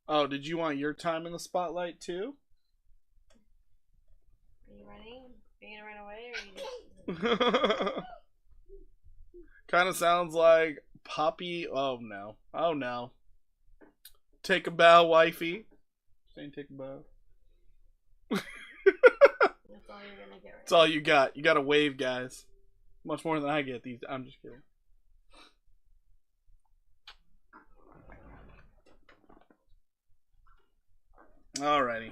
Oh, did you want your time in the spotlight too? Are you running? Are you gonna run away or are you just... Kind of sounds like Poppy. Oh no. Oh no. Take a bow, wifey. Saying take a bow. That's all you're gonna get right That's all you got. You got a wave, guys. Much more than I get these. I'm just kidding. Alrighty.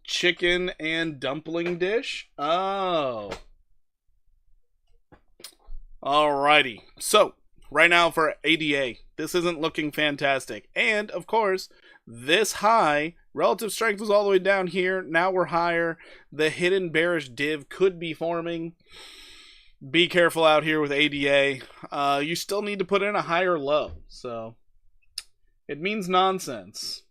Chicken and dumpling dish. Oh. Alrighty. So, right now for ADA, this isn't looking fantastic. And, of course, this high, relative strength was all the way down here. Now we're higher. The hidden bearish div could be forming. Be careful out here with ADA. You still need to put in a higher low. So, it means nonsense.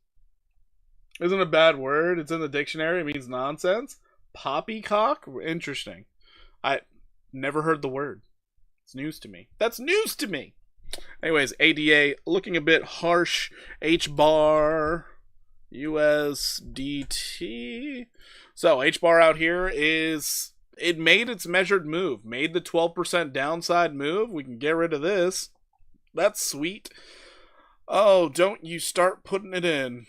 Isn't a bad word. It's in the dictionary. It means nonsense. Poppycock? Interesting. I never heard the word. It's news to me. That's news to me. Anyways, ADA looking a bit harsh. H-bar. USDT. So, H-bar out here is... It made its measured move. Made the 12% downside move. We can get rid of this. That's sweet. Oh, don't you start putting it in.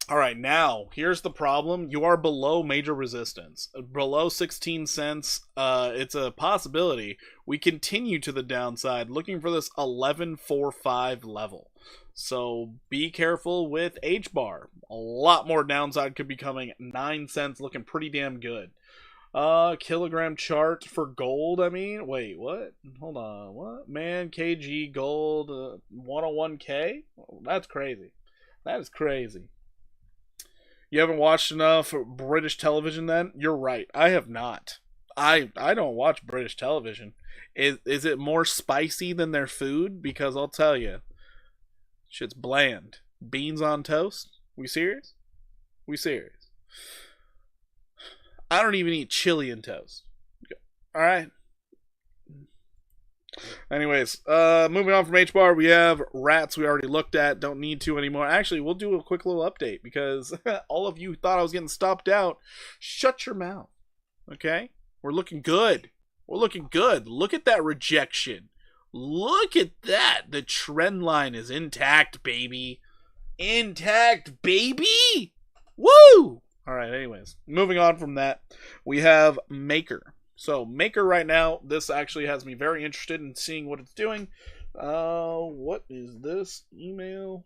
Alright, now, here's the problem. You are below major resistance. Below 16 cents, it's a possibility. We continue to the downside, looking for this 11.45 level. So, be careful with H-bar. A lot more downside could be coming. 9 cents, looking pretty damn good. Kilogram chart for gold, I mean. Wait, what? Hold on, what? Man, KG, gold, 101K? That's crazy. That is crazy. You haven't watched enough British television then? You're right. I have not. I don't watch British television. Is it more spicy than their food? Because I'll tell you, shit's bland. Beans on toast? We serious? We serious? I don't even eat chili and toast. All right. Anyways, moving on from H-Bar, we have rats we already looked at. Don't need to anymore. Actually, we'll do a quick little update because all of you thought I was getting stopped out. Shut your mouth. Okay? We're looking good. We're looking good. Look at that rejection. Look at that. The trend line is intact, baby. Intact, baby! Woo! Alright, anyways. Moving on from that, we have Maker. So, Maker right now, this actually has me very interested in seeing what it's doing. What is this email?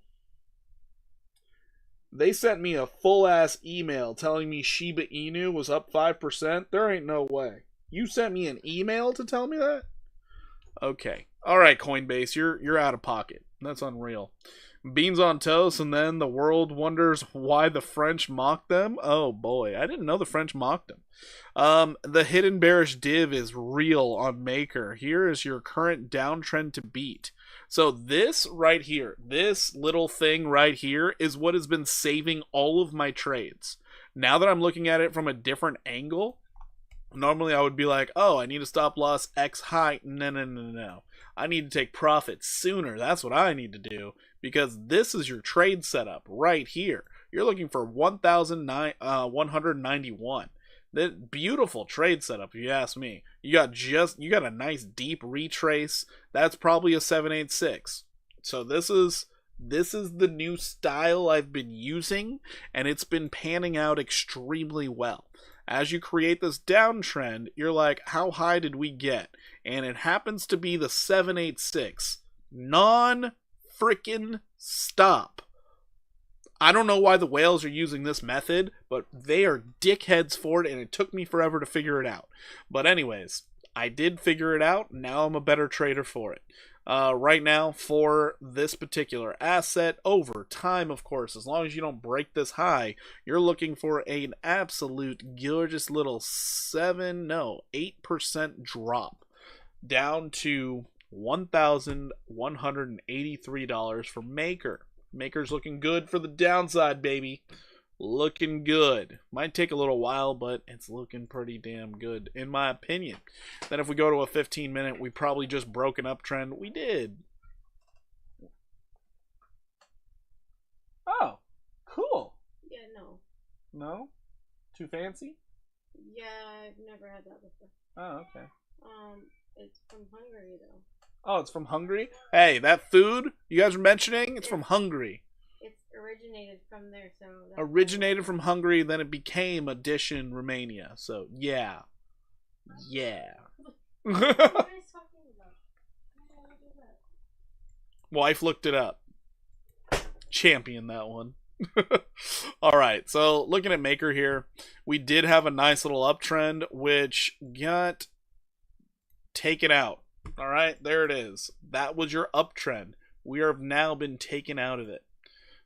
They sent me a full-ass email telling me Shiba Inu was up 5%. There ain't no way. You sent me an email to tell me that? Okay. Alright, Coinbase, you're out of pocket. That's unreal. Beans on toast, and then the world wonders why the French mocked them. Oh boy, I didn't know the French mocked them. The hidden bearish div is real on Maker. Here is your current downtrend to beat. So this right here, this little thing right here is what has been saving all of my trades. Now that I'm looking at it from a different angle, normally I would be like, oh, I need a stop loss X high. No. I need to take profits sooner. That's what I need to do. Because this is your trade setup right here. You're looking for 1,191. That beautiful trade setup, if you ask me. You got a nice deep retrace. That's probably a 786. So this is the new style I've been using, and it's been panning out extremely well. As you create this downtrend, you're like, how high did we get? And it happens to be the 786. Non-freaking stop. I don't know why the whales are using this method, but they are dickheads for it, and it took me forever to figure it out. But anyways, I did figure it out. Now I'm a better trader for it. Right now, for this particular asset, over time, of course, as long as you don't break this high, you're looking for an absolute gorgeous little 8% drop down to $1,183 for Maker. Maker's looking good for the downside, baby. Looking good. Might take a little while, but it's looking pretty damn good, in my opinion. Then if we go to a 15-minute, we probably just broke an uptrend. We did. Oh, cool. Yeah, no. No? Too fancy? Yeah, I've never had that before. Oh, okay. It's from Hungary, though. Oh, it's from Hungary? Hey, that food you guys were mentioning, it's from Hungary. It's originated from there, so... Originated from Hungary, then it became a dish in Romania. So, yeah. Yeah. What are you talking about? How did I do that? Wife looked it up. Champion that one. Alright, so looking at Maker here, we did have a nice little uptrend, which got taken out. Alright, there it is. That was your uptrend. We have now been taken out of it.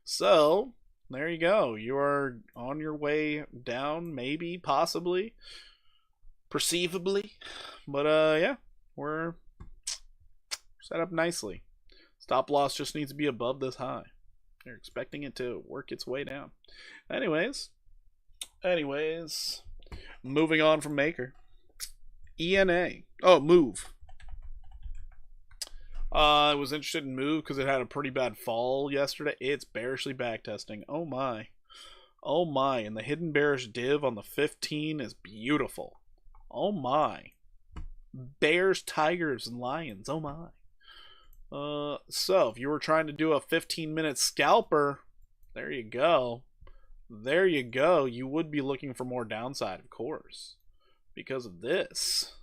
So, there you go. You are on your way down, maybe, possibly, perceivably. But, yeah, we're set up nicely. Stop loss just needs to be above this high. You're expecting it to work its way down. Anyways, moving on from Maker. ENA. Oh, Move. I was interested in Move because it had a pretty bad fall yesterday. It's bearishly backtesting. Oh my. Oh my. And the hidden bearish div on the 15 is beautiful. Oh my. Bears, tigers, and lions. Oh my. So if you were trying to do a 15-minute scalper, there you go. There you go. You would be looking for more downside, of course, because of this.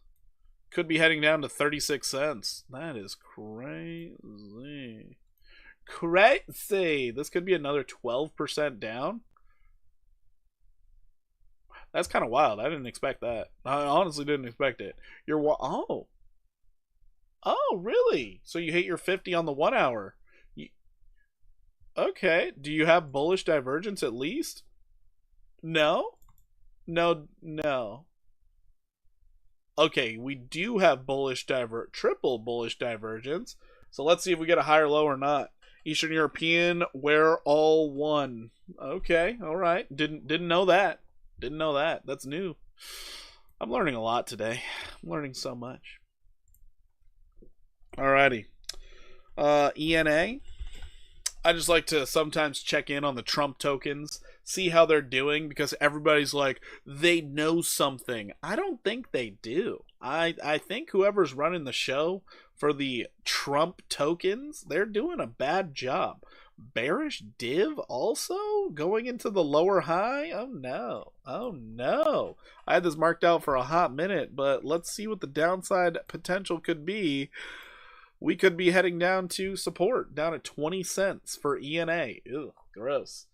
Could be heading down to 36 cents. That is crazy. Crazy. This could be another 12% down. That's kind of wild. I didn't expect that. I honestly didn't expect it. Oh, really? So you hit your 50 on the 1 hour. Okay. Do you have bullish divergence at least? No. Okay, we do have triple bullish divergence. So let's see if we get a higher low or not. Eastern European, we're all one. Okay, all right. Didn't know that. Didn't know that. That's new. I'm learning a lot today. I'm learning so much. Alrighty. ENA. I just like to sometimes check in on the Trump tokens, see how they're doing, because everybody's like, they know something. I don't think they do. I think whoever's running the show for the Trump tokens, they're doing a bad job. Bearish div also going into the lower high? Oh no. Oh no. I had this marked out for a hot minute, but let's see what the downside potential could be. We could be heading down to support, down at 20 cents for ENA. Ew, gross.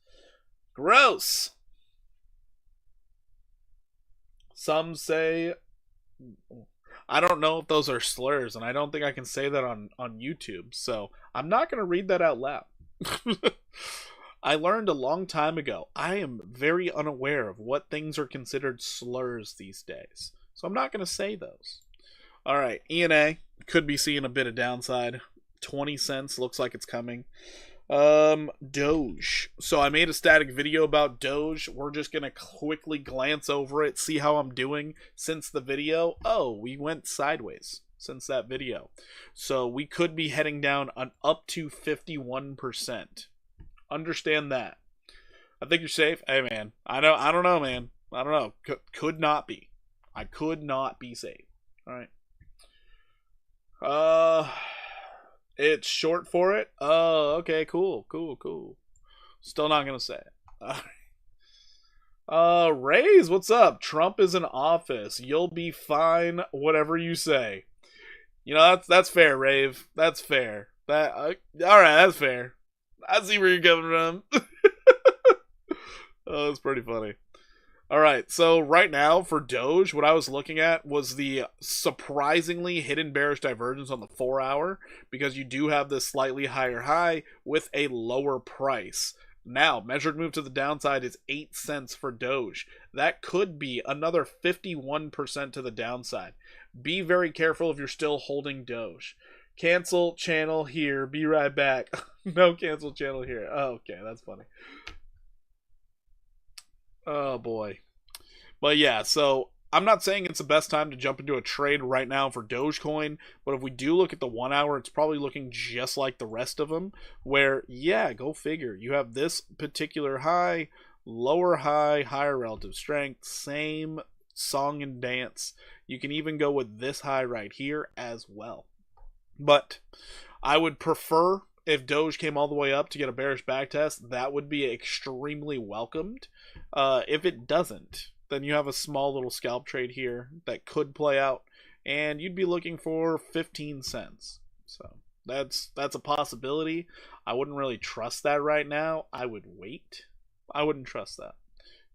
Gross! Some say... I don't know if those are slurs, and I don't think I can say that on YouTube, so I'm not going to read that out loud. I learned a long time ago, I am very unaware of what things are considered slurs these days, so I'm not going to say those. Alright, ENA could be seeing a bit of downside. 20 cents looks like it's coming. Doge. So I made a static video about Doge. We're just going to quickly glance over it, see how I'm doing since the video. Oh, we went sideways since that video. So we could be heading down on up to 51%. Understand that. I think you're safe. Hey, man. I don't know, man. I don't know. Could not be. I could not be safe. All right. It's short for it. Oh, okay, cool. Still not gonna say it. Raise, what's up? Trump is in office. You'll be fine, whatever you say. You know, that's fair, Rave. That's fair. All right, that's fair. I see where you're coming from. Oh, that's pretty funny. Alright, so right now for Doge, what I was looking at was the surprisingly hidden bearish divergence on the 4 hour, because you do have this slightly higher high with a lower price. Now, measured move to the downside is 8 cents for Doge. That could be another 51% to the downside. Be very careful if you're still holding Doge. Cancel channel here, be right back. No cancel channel here. Oh, okay, that's funny. Oh boy. But yeah, so I'm not saying it's the best time to jump into a trade right now for Dogecoin, but if we do look at the 1 hour, it's probably looking just like the rest of them, where, yeah, go figure. You have this particular high, lower high, higher relative strength, same song and dance. You can even go with this high right here as well. But I would prefer if Doge came all the way up to get a bearish backtest, that would be extremely welcomed. If it doesn't, then you have a small little scalp trade here that could play out, and you'd be looking for 15 cents. So that's a possibility. I wouldn't really trust that right now. I would wait. I wouldn't trust that.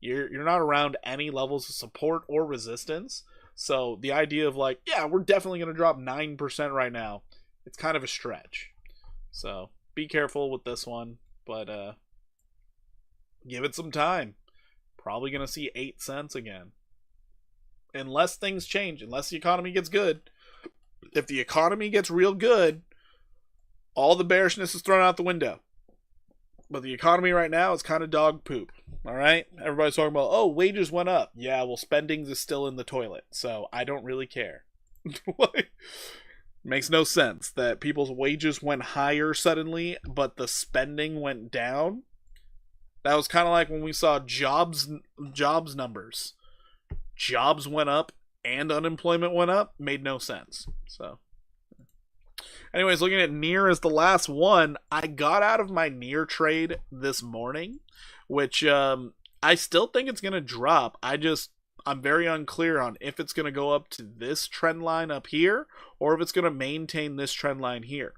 You're not around any levels of support or resistance. So the idea of like, yeah, we're definitely going to drop 9% right now, it's kind of a stretch. So be careful with this one, but give it some time. Probably going to see 8 cents again. Unless things change, unless the economy gets good. If the economy gets real good, all the bearishness is thrown out the window. But the economy right now is kind of dog poop. All right? Everybody's talking about, oh, wages went up. Yeah, well, spendings is still in the toilet, so I don't really care. Makes no sense that people's wages went higher suddenly, but the spending went down. That was kind of like when we saw jobs numbers. Jobs went up and unemployment went up. Made no sense. So, anyways, looking at NEAR as the last one, I got out of my NEAR trade this morning, which I still think it's going to drop. I'm very unclear on if it's going to go up to this trend line up here or if it's going to maintain this trend line here.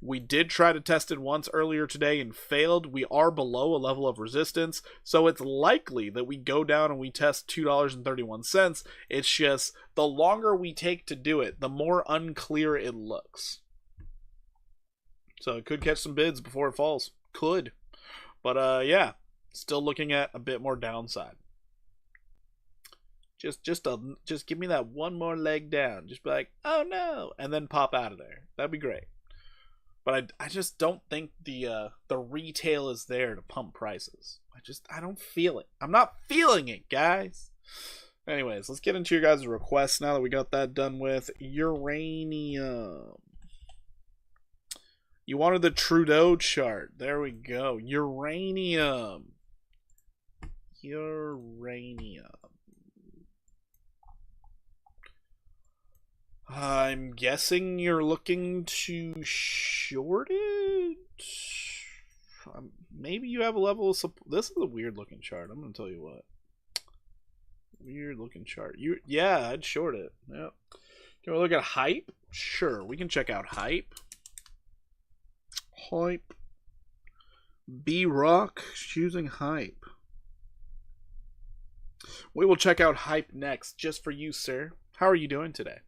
We did try to test it once earlier today and failed. We are below a level of resistance, so it's likely that we go down and we test $2.31. It's just the longer we take to do it, the more unclear it looks. So it could catch some bids before it falls. Could. But yeah, still looking at a bit more downside. Just give me that one more leg down. Just be like, oh no, and then pop out of there. That'd be great. But I just don't think the retail is there to pump prices. I don't feel it. I'm not feeling it, guys. Anyways, let's get into your guys' requests now that we got that done with. Uranium. You wanted the Trudeau chart. There we go. Uranium. I'm guessing you're looking to short it? Maybe you have a level of support. This is a weird looking chart. I'm going to tell you what. Weird looking chart. Yeah, I'd short it. Yep. Can we look at hype? Sure, we can check out hype. Hype. B-Rock choosing hype. We will check out hype next, just for you, sir. How are you doing today?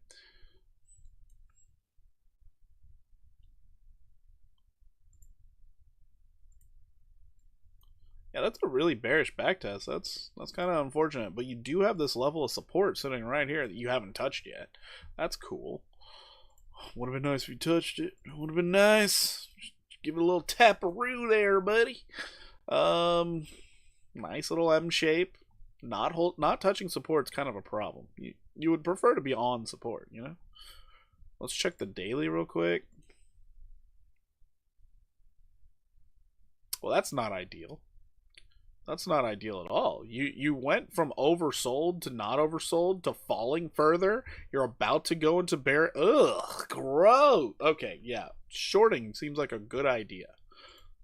Yeah, that's a really bearish backtest. That's kind of unfortunate. But you do have this level of support sitting right here that you haven't touched yet. That's cool. Would have been nice if you touched it. Would have been nice. Just give it a little taparoo there, buddy. Nice little M shape. Not touching support's kind of a problem. You would prefer to be on support, you know? Let's check the daily real quick. Well, that's not ideal. That's not ideal at all. You went from oversold to not oversold to falling further. You're about to go into bear. Ugh, gross. Okay, yeah. Shorting seems like a good idea.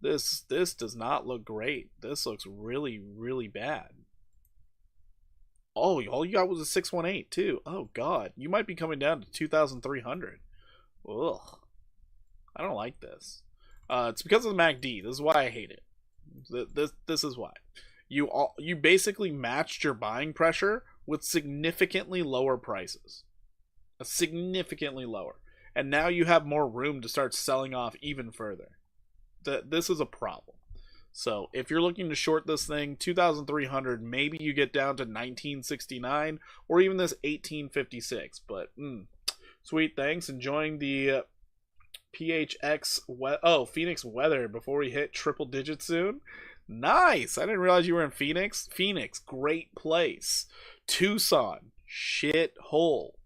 This does not look great. This looks really, really bad. Oh, all you got was a 618 too. Oh god, you might be coming down to 2,300. Ugh, I don't like this. It's because of the MACD. This is why I hate it. This is why. You basically matched your buying pressure with significantly lower prices. Significantly lower. And now you have more room to start selling off even further. This is a problem. So if you're looking to short this thing, 2,300, maybe you get down to 1969 or even this 1856. But sweet, thanks. Enjoying the Phoenix weather before we hit triple digits soon. Nice. I didn't realize you were in Phoenix. Phoenix, great place. Tucson, shit hole.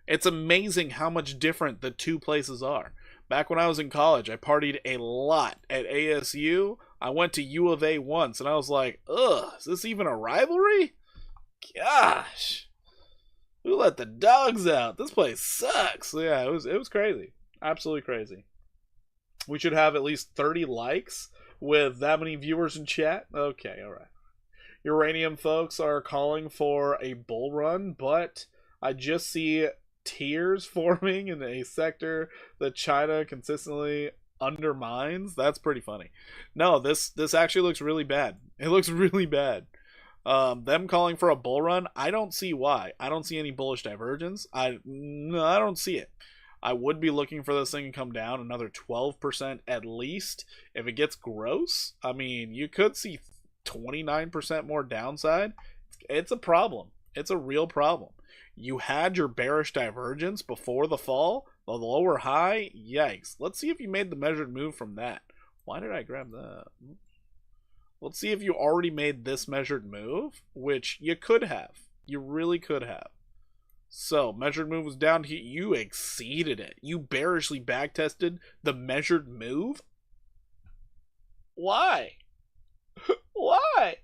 It's amazing how much different the two places are. Back when I was in college, I partied a lot at ASU. I went to U of A once, and I was like, ugh, is this even a rivalry? Gosh. Who let the dogs out? This place sucks. Yeah, it was crazy. Absolutely crazy. We should have at least 30 likes with that many viewers in chat. Okay, alright. Uranium folks are calling for a bull run, but I just see tears forming in a sector that China consistently undermines. That's pretty funny. No, this actually looks really bad. It looks really bad. Them calling for a bull run, I don't see why. I don't see any bullish divergence. I don't see it. I would be looking for this thing to come down another 12% at least. If it gets gross, I mean, you could see 29% more downside. It's a problem. It's a real problem. You had your bearish divergence before the fall, the lower high. Yikes. Let's see if you made the measured move from that. Why did I grab that? Let's see if you already made this measured move, which you could have. You really could have. So, measured move was down here. You exceeded it. You bearishly backtested the measured move? Why? Why?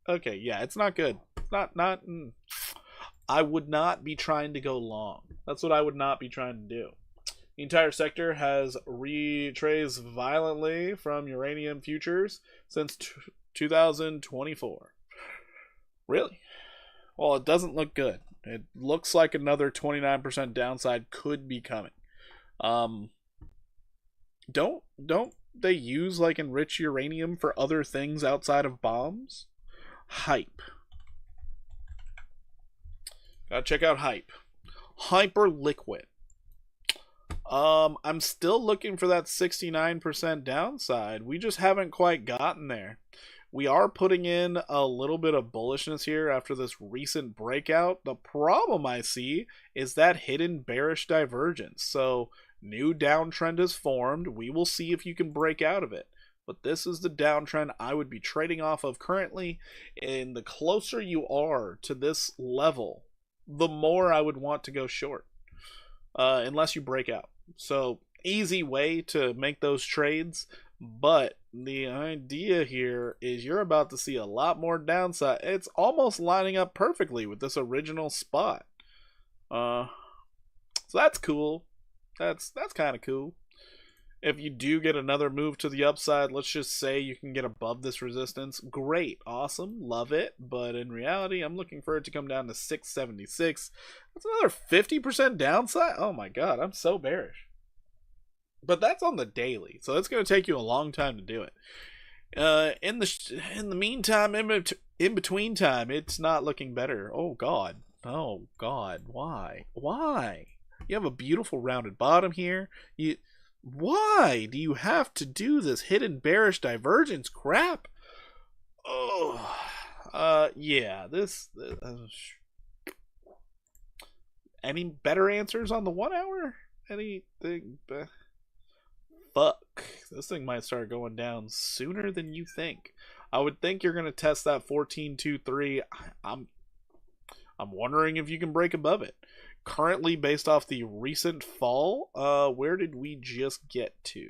Okay, yeah, it's not good. It's not. I would not be trying to go long. That's what I would not be trying to do. The entire sector has retraced violently from uranium futures since 2024. Really? Well, it doesn't look good. It looks like another 29% downside could be coming. Don't they use like enriched uranium for other things outside of bombs? Hype. Gotta check out hype. Hyper liquid. I'm still looking for that 69% downside. We just haven't quite gotten there. We are putting in a little bit of bullishness here after this recent breakout. The problem I see is that hidden bearish divergence. So new downtrend is formed. We will see if you can break out of it. But this is the downtrend I would be trading off of currently. And the closer you are to this level, the more I would want to go short. Unless you break out. So easy way to make those trades. But the idea here is you're about to see a lot more downside. It's almost lining up perfectly with this original spot. So that's cool. That's kind of cool. If you do get another move to the upside, let's just say you can get above this resistance. Great, awesome, love it. But in reality, I'm looking for it to come down to 676. That's another 50% downside. Oh my god, I'm so bearish. But that's on the daily, so it's going to take you a long time to do it. In the meantime, in between time, it's not looking better. Oh god, why? You have a beautiful rounded bottom here. Why do you have to do this hidden bearish divergence crap? Oh, yeah. Any better answers on the 1 hour? Anything? Fuck, this thing might start going down sooner than you think. I would think you're gonna test that 14.23. I'm wondering if you can break above it. Currently, based off the recent fall, where did we just get to?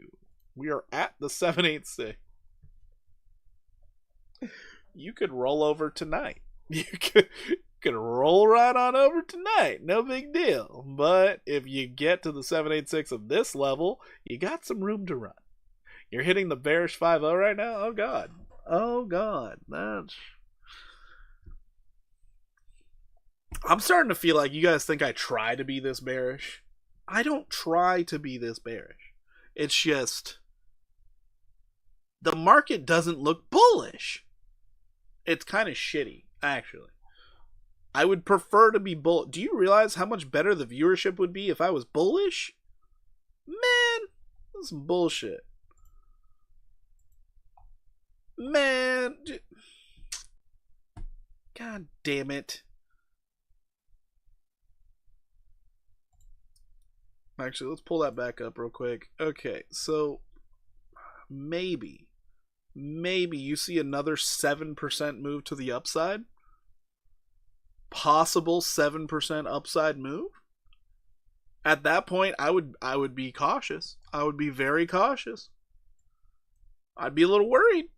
We are at the 786. You could roll over tonight. You could roll right on over tonight. No big deal. But if you get to the 786 of this level, you got some room to run. You're hitting the bearish 5-0 right now? Oh, God. Oh, God. I'm starting to feel like you guys think I try to be this bearish. I don't try to be this bearish. It's just the market doesn't look bullish. It's kind of shitty, actually. I would prefer to be bullish. Do you realize how much better the viewership would be if I was bullish? Man, that's some bullshit. Man. God damn it. Actually, let's pull that back up real quick. Okay, so maybe you see another 7% move to the upside. Possible 7% upside move. At that point, I would be cautious. I would be very cautious. I'd be a little worried.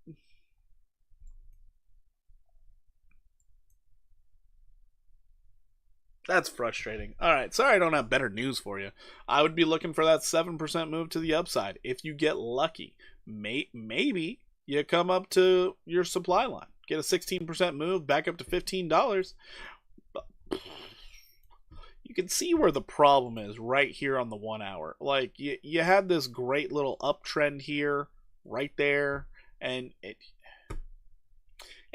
That's frustrating. Alright, sorry I don't have better news for you. I would be looking for that 7% move to the upside. If you get lucky, maybe you come up to your supply line. Get a 16% move back up to $15. You can see where the problem is right here on the 1 hour. Like, you had this great little uptrend here, right there, and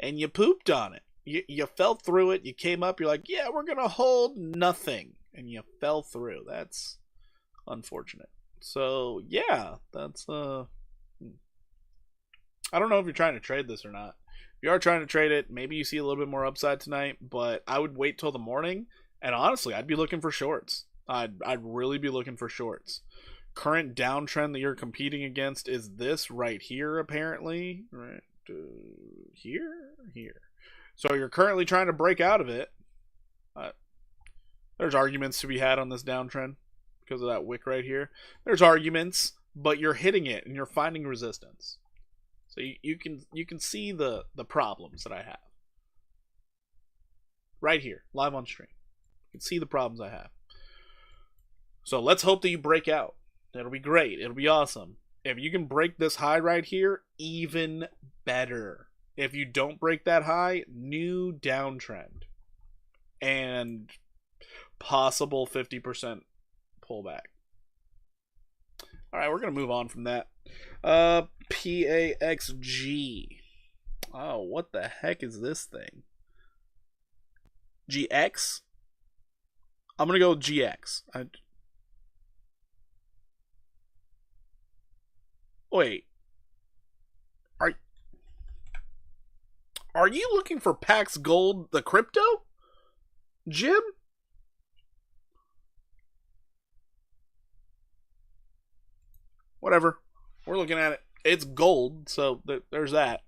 you pooped on it. You fell through it. You came up. You're like, yeah, we're going to hold nothing. And you fell through. That's unfortunate. So, yeah, that's, I don't know if you're trying to trade this or not. If you are trying to trade it, maybe you see a little bit more upside tonight, but I would wait till the morning. And honestly, I'd be looking for shorts. I'd really be looking for shorts. Current downtrend that you're competing against is this right here, apparently. Right here. So you're currently trying to break out of it. There's arguments to be had on this downtrend because of that wick right here. There's arguments, but you're hitting it and you're finding resistance. So you can see the problems that I have. Right here, live on stream. You can see the problems I have. So let's hope that you break out. It'll be great. It'll be awesome. If you can break this high right here, even better. If you don't break that high, new downtrend. And possible 50% pullback. Alright, we're going to move on from that. PAXG. Oh, what the heck is this thing? GX? I'm going to go with GX. Wait. Are you looking for Pax Gold, the crypto? Jim? Whatever. We're looking at it. It's gold, so there's that.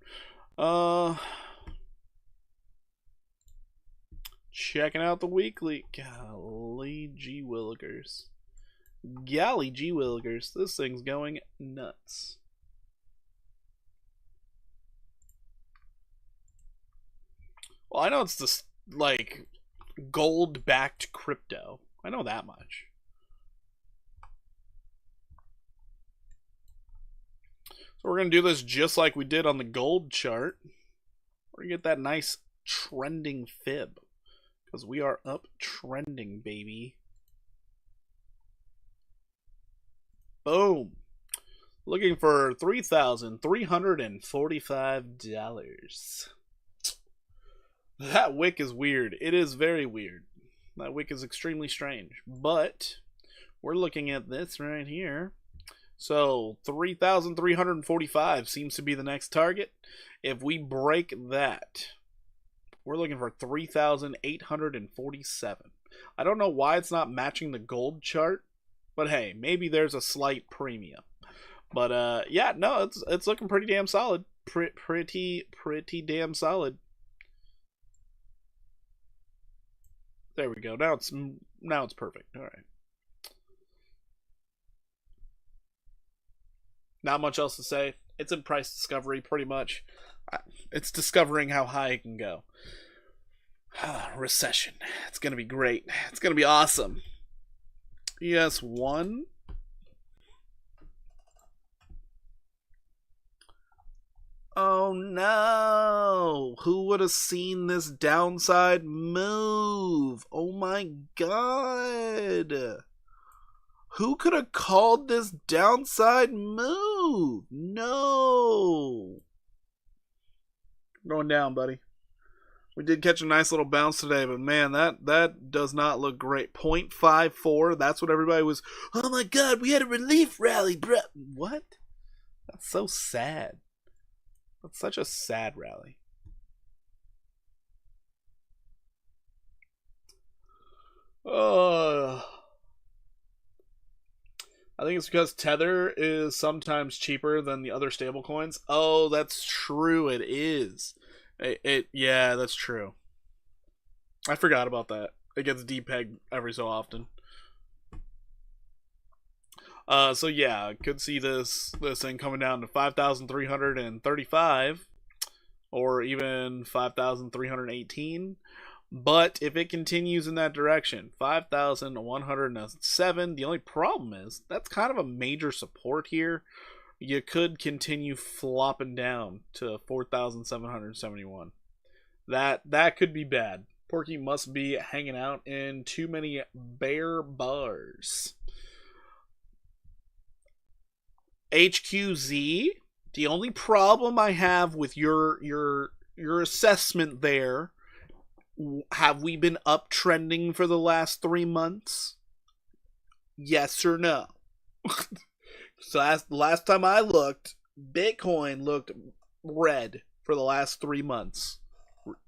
Checking out the weekly. Golly gee willikers. Golly gee willikers. This thing's going nuts. Well, I know it's this, like, gold-backed crypto. I know that much. So we're going to do this just like we did on the gold chart. We're going to get that nice trending fib. Because we are up trending, baby. Boom. Looking for $3,345. That wick is weird. It is very weird. That wick is extremely strange. But we're looking at this right here. So 3,345 seems to be the next target. If we break that, we're looking for 3,847. I don't know why it's not matching the gold chart, but hey, maybe there's a slight premium. But yeah, no, it's looking pretty damn solid. Pretty damn solid. There we go. Now it's perfect. All right. Not much else to say. It's in price discovery, pretty much. It's discovering how high it can go. Recession. It's gonna be great. It's gonna be awesome. ES1. Oh no! Who would have seen this downside move? Oh my god! Who could have called this downside move? No! Going down, buddy. We did catch a nice little bounce today, but man, that does not look great. 0.54, that's what everybody was, oh my god, we had a relief rally, bro. What? That's so sad. That's such a sad rally. I think it's because Tether is sometimes cheaper than the other stablecoins. Oh, that's true. It is. Yeah, that's true. I forgot about that. It gets depegged every so often. So yeah, could see this thing coming down to 5,335 or even 5,318. But if it continues in that direction, 5,107, the only problem is that's kind of a major support here. You could continue flopping down to 4,771. That could be bad. Porky must be hanging out in too many bear bars. HQZ, the only problem I have with your assessment there, have we been uptrending for the last 3 months? Yes or no? So last time I looked, Bitcoin looked red for the last 3 months.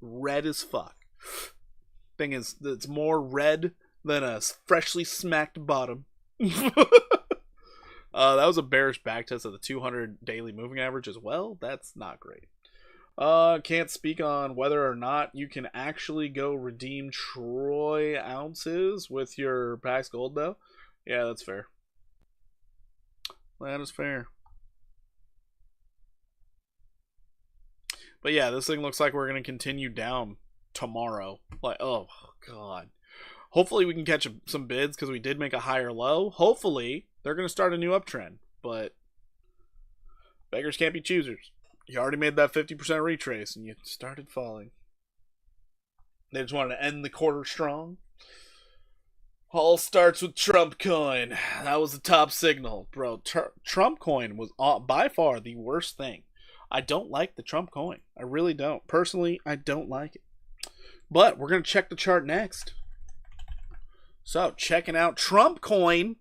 Red as fuck. Thing is, it's more red than a freshly smacked bottom. That was a bearish backtest of the 200 daily moving average as well. That's not great. Can't speak on whether or not you can actually go redeem Troy ounces with your Pax Gold though. Yeah, that's fair. That is fair. But yeah, this thing looks like we're going to continue down tomorrow. Like, oh god. Hopefully we can catch some bids because we did make a higher low. Hopefully they're going to start a new uptrend. But beggars can't be choosers. You already made that 50% retrace and you started falling. They just wanted to end the quarter strong. All starts with Trump coin. That was the top signal. Bro, Trump coin was by far the worst thing. I don't like the Trump coin. I really don't. Personally, I don't like it. But we're going to check the chart next. So, checking out Trump coin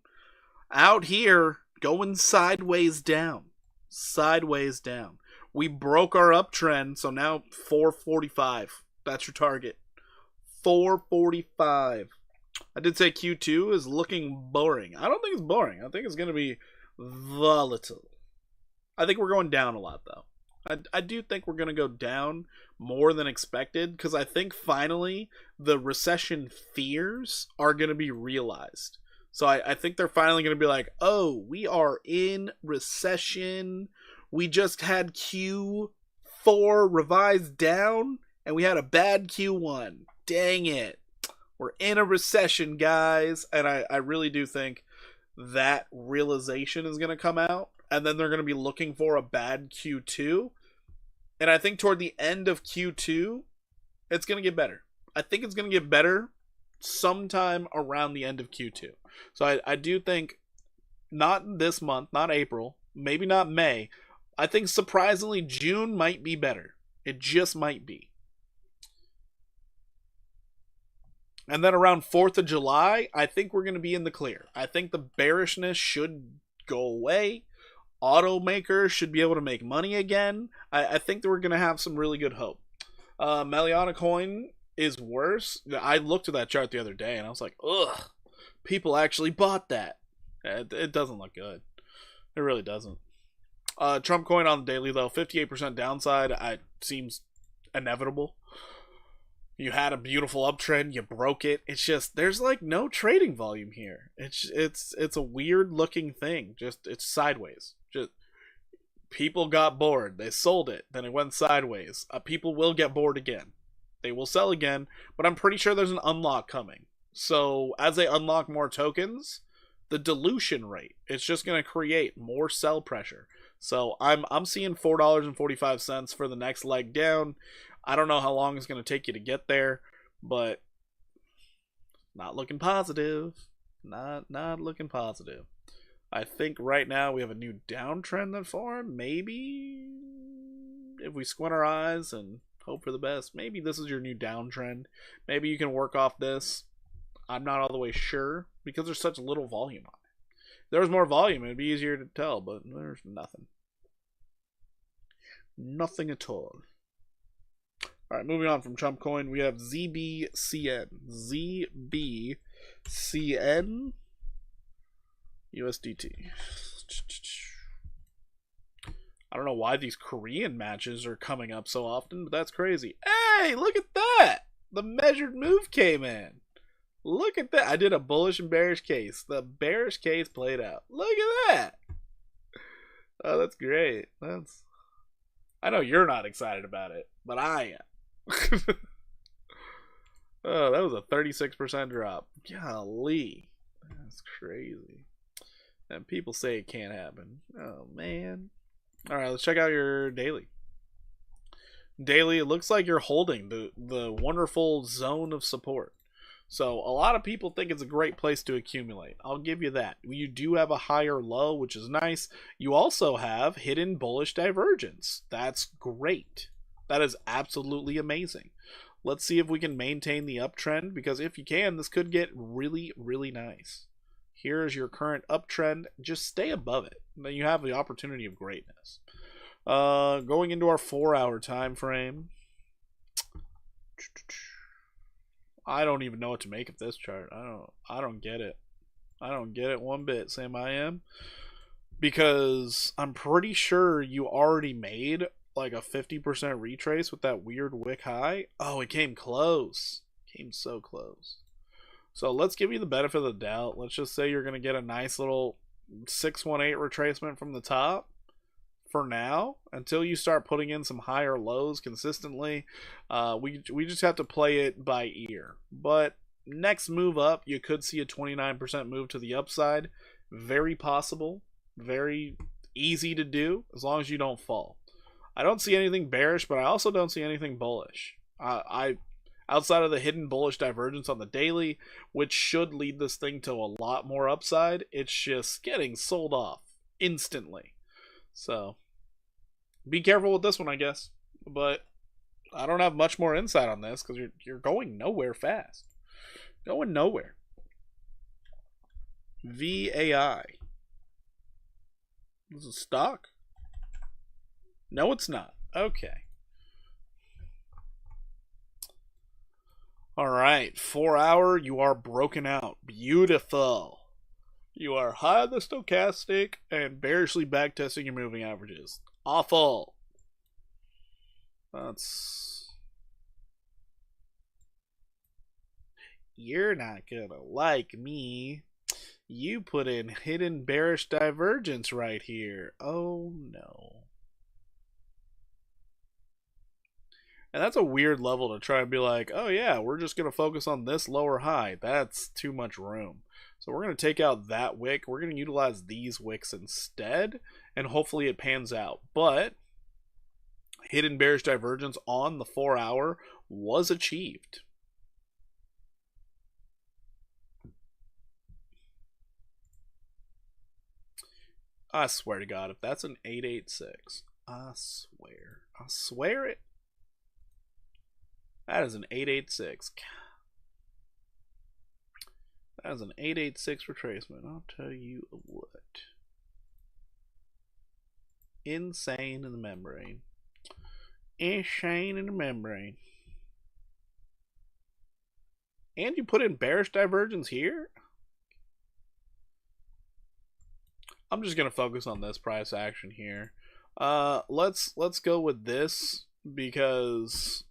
out here going sideways down. Sideways down. We broke our uptrend, so now 445. That's your target. 445. I did say Q2 is looking boring. I don't think it's boring. I think it's going to be volatile. I think we're going down a lot, though. I do think we're going to go down more than expected because I think finally the recession fears are going to be realized. So I think they're finally going to be like, oh, we are in recession. We just had Q4 revised down and we had a bad Q1. Dang it. We're in a recession, guys. And I really do think that realization is going to come out. And then they're going to be looking for a bad Q2. And I think toward the end of Q2, it's going to get better. I think it's going to get better sometime around the end of Q2. So I do think not this month, not April, maybe not May. I think surprisingly June might be better. It just might be. And then around 4th of July, I think we're going to be in the clear. I think the bearishness should go away. Automakers should be able to make money again. I think that we're going to have some really good hope. Meliana coin is worse. I looked at that chart the other day and I was like, ugh, people actually bought that. It doesn't look good. It really doesn't. Trump coin on the daily, though, 58% downside. Seems inevitable. You had a beautiful uptrend, you broke it. It's just there's like no trading volume here. It's a weird looking thing. Just it's sideways. Just people got bored. They sold it. Then it went sideways. People will get bored again. They will sell again, but I'm pretty sure there's an unlock coming. So as they unlock more tokens, the dilution rate, it's just going to create more sell pressure. So I'm seeing $4.45 for the next leg down. I don't know how long it's going to take you to get there, but not looking positive. Not looking positive. I think right now we have a new downtrend that formed. Maybe if we squint our eyes and hope for the best, maybe this is your new downtrend. Maybe you can work off this. I'm not all the way sure because there's such little volume on it. If there was more volume, it'd be easier to tell, but there's nothing. Nothing at all. All right, moving on from Trump coin, we have ZBCN. ZBCN USDT. I don't know why these Korean matches are coming up so often, but that's crazy. Hey, look at that! The measured move came in. Look at that. I did a bullish and bearish case. The bearish case played out. Look at that. Oh, that's great. I know you're not excited about it, but I am. Oh, that was a 36% drop. Golly. That's crazy. And people say it can't happen. Oh, man. All right, let's check out your daily. Daily, it looks like you're holding the wonderful zone of support. So a lot of people think it's a great place to accumulate. I'll give you that. You do have a higher low, which is nice. You also have hidden bullish divergence. That's great. That is absolutely amazing. Let's see if we can maintain the uptrend, because if you can, this could get really, really nice. Here is your current uptrend. Just stay above it. Then you have the opportunity of greatness. Going into our 4-hour time frame. I don't even know what to make of this chart. I don't get it. I don't get it one bit, Sam I am. Because I'm pretty sure you already made like a 50% retrace with that weird wick high. Oh, it came close. Came so close. So let's give you the benefit of the doubt. Let's just say you're going to get a nice little 618 retracement from the top. For now, until you start putting in some higher lows consistently, we just have to play it by ear. But next move up, you could see a 29% move to the upside. Very possible. Very easy to do as long as you don't fall. I don't see anything bearish, but I also don't see anything bullish. Outside of the hidden bullish divergence on the daily, which should lead this thing to a lot more upside, it's just getting sold off instantly. So, be careful with this one, I guess. But I don't have much more insight on this because you're going nowhere fast. Going nowhere. VAI. This is stock. No, it's not. Okay. All right. 4 hour, you are broken out. Beautiful. You are high on the stochastic and bearishly backtesting your moving averages. Awful. That's... You're not gonna like me. You put in hidden bearish divergence right here. Oh no. And that's a weird level to try and be like, oh yeah, we're just going to focus on this lower high. That's too much room. So we're going to take out that wick. We're going to utilize these wicks instead. And hopefully it pans out. But hidden bearish divergence on the 4 hour was achieved. I swear to God, if that's an 886, I swear it. That is an 886. That is an 886 retracement. I'll tell you what. Insane in the membrane. Insane in the membrane. And you put in bearish divergence here? I'm just gonna focus on this price action here. Let's go with this because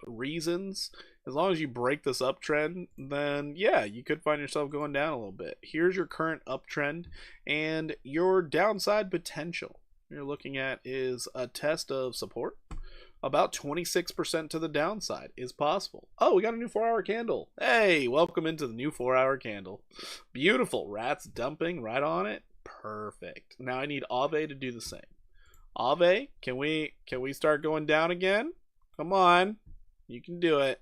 reasons. As long as you break this uptrend, then yeah, you could find yourself going down a little bit. Here's your current uptrend and your downside potential. You're looking at is a test of support. About 26% to the downside is possible. Oh, we got a new 4-hour candle. Hey, welcome into the new 4-hour candle. Beautiful. Rats dumping right on it. Perfect. Now I need Ave to do the same. Ave, can we start going down again? Come on. You can do it.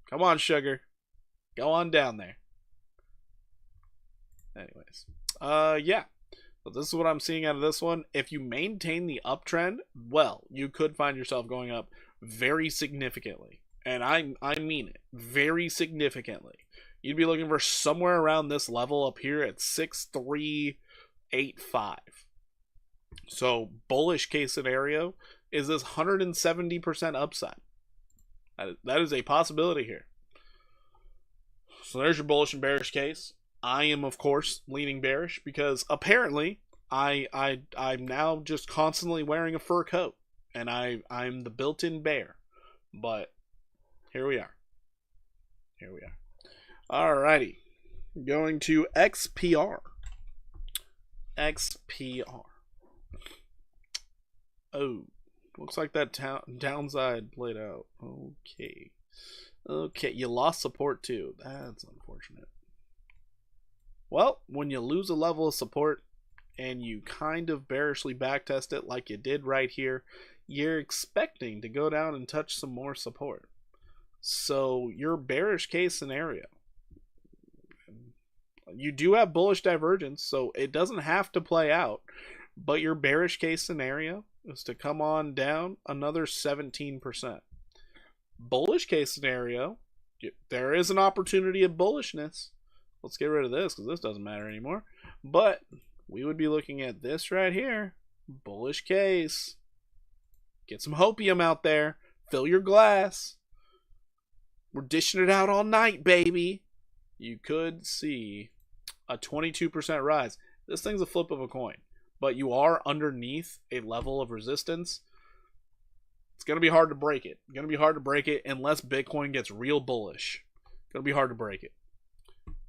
Come on, sugar. Go on down there. Anyways. Yeah. So this is what I'm seeing out of this one. If you maintain the uptrend, well, you could find yourself going up very significantly. And I mean it. Very significantly. You'd be looking for somewhere around this level up here at 6385. So bullish case scenario is this 170% upside. That is a possibility here. So there's your bullish and bearish case. I am, of course, leaning bearish because apparently I'm now just constantly wearing a fur coat. And I'm the built-in bear. But here we are. Here we are. Alrighty. Going to XPR. XPR. Oh. Looks like that downside played out. Okay. Okay, you lost support too. That's unfortunate. Well, when you lose a level of support and you kind of bearishly backtest it like you did right here, you're expecting to go down and touch some more support. So your bearish case scenario, you do have bullish divergence, so it doesn't have to play out, but your bearish case scenario is to come on down another 17%. Bullish case scenario, there is an opportunity of bullishness. Let's get rid of this because this doesn't matter anymore. But we would be looking at this right here. Bullish case. Get some hopium out there. Fill your glass. We're dishing it out all night, baby. You could see a 22% rise. This thing's a flip of a coin. But you are underneath a level of resistance. It's going to be hard to break it. It's going to be hard to break it unless Bitcoin gets real bullish. It's going to be hard to break it.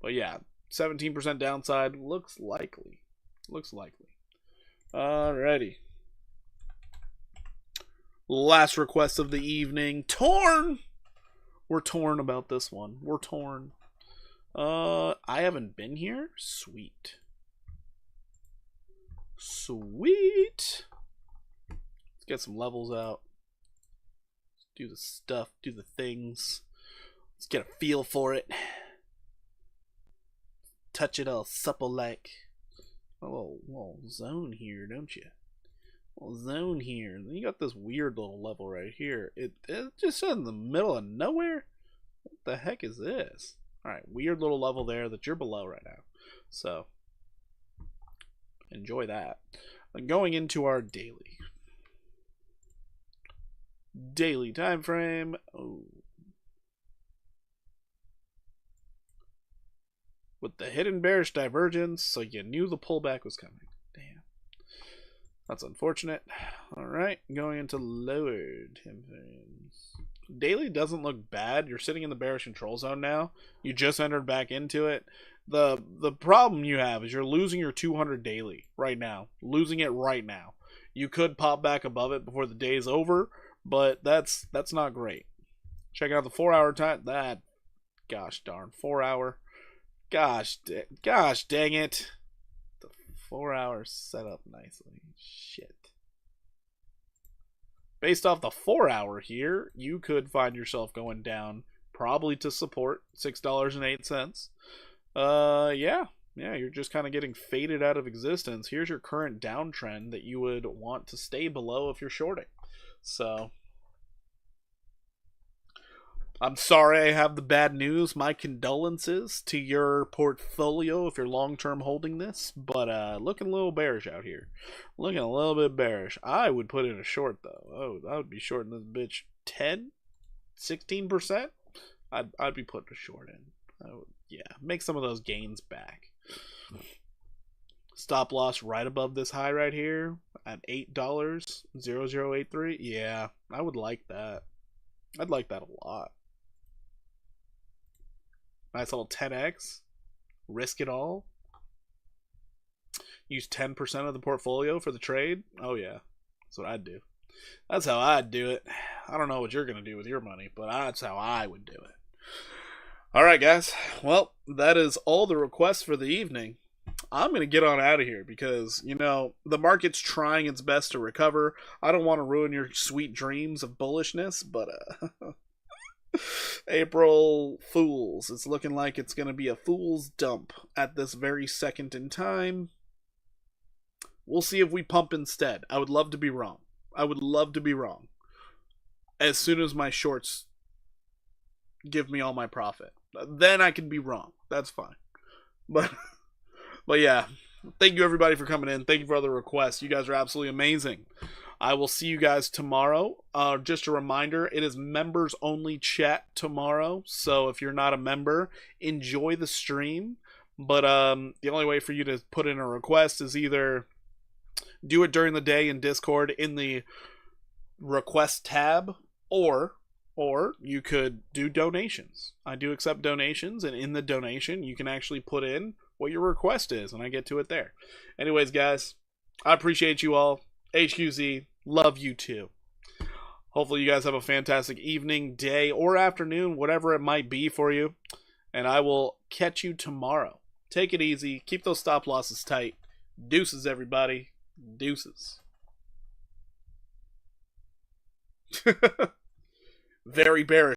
But yeah, 17% downside looks likely. Looks likely. Alrighty. Last request of the evening. Torn! We're torn about this one. We're torn. I haven't been here? Sweet. Sweet. Let's get some levels out. Let's do the stuff, do the things. Let's get a feel for it. Touch it all supple like. A little zone here, don't you? A little zone here. And then you got this weird little level right here. It just in the middle of nowhere. What the heck is this? Alright, weird little level there that you're below right now. So enjoy that. And going into our daily. Daily time frame. Oh. With the hidden bearish divergence, so you knew the pullback was coming. Damn. That's unfortunate. Alright, going into lower time frames. Daily doesn't look bad. You're sitting in the bearish control zone now. You just entered back into it. The problem you have is you're losing your 200 daily right now. Losing it right now. You could pop back above it before the day is over, but that's not great. Check out the 4-hour time. Gosh darn, 4-hour. Gosh dang it. The 4 hours set up nicely. Shit. Based off the 4-hour here, you could find yourself going down probably to support $6.08. Yeah, you're just kind of getting faded out of existence. Here's your current downtrend that you would want to stay below if you're shorting. So I'm sorry I have the bad news. My condolences to your portfolio if you're long-term holding this. But looking a little bearish out here. Looking a little bit bearish. I would put in a short, though. Oh, I would be shorting this bitch 10? 16%? I'd be putting a short in. Yeah, make some of those gains back. Stop loss right above this high right here at $8.0083. Yeah, I would like that. I'd like that a lot. Nice little 10x. Risk it all. Use 10% of the portfolio for the trade. Oh, yeah. That's what I'd do. That's how I'd do it. I don't know what you're going to do with your money, but that's how I would do it. All right, guys. Well, that is all the requests for the evening. I'm going to get on out of here because, you know, the market's trying its best to recover. I don't want to ruin your sweet dreams of bullishness, but April Fools. It's looking like it's going to be a fool's dump at this very second in time. We'll see if we pump instead. I would love to be wrong. I would love to be wrong. As soon as my shorts give me all my profit. Then I can be wrong. That's fine. But yeah, thank you everybody for coming in. Thank you for all the requests. You guys are absolutely amazing. I will see you guys tomorrow. Just a reminder, it is members only chat tomorrow. So if you're not a member, enjoy the stream. But the only way for you to put in a request is either do it during the day in Discord in the request tab, or you could do donations. I do accept donations, and in the donation, you can actually put in what your request is, and I get to it there. Anyways, guys, I appreciate you all. HQZ, love you too. Hopefully you guys have a fantastic evening, day, or afternoon, whatever it might be for you, and I will catch you tomorrow. Take it easy. Keep those stop losses tight. Deuces, everybody. Deuces. Very bearish.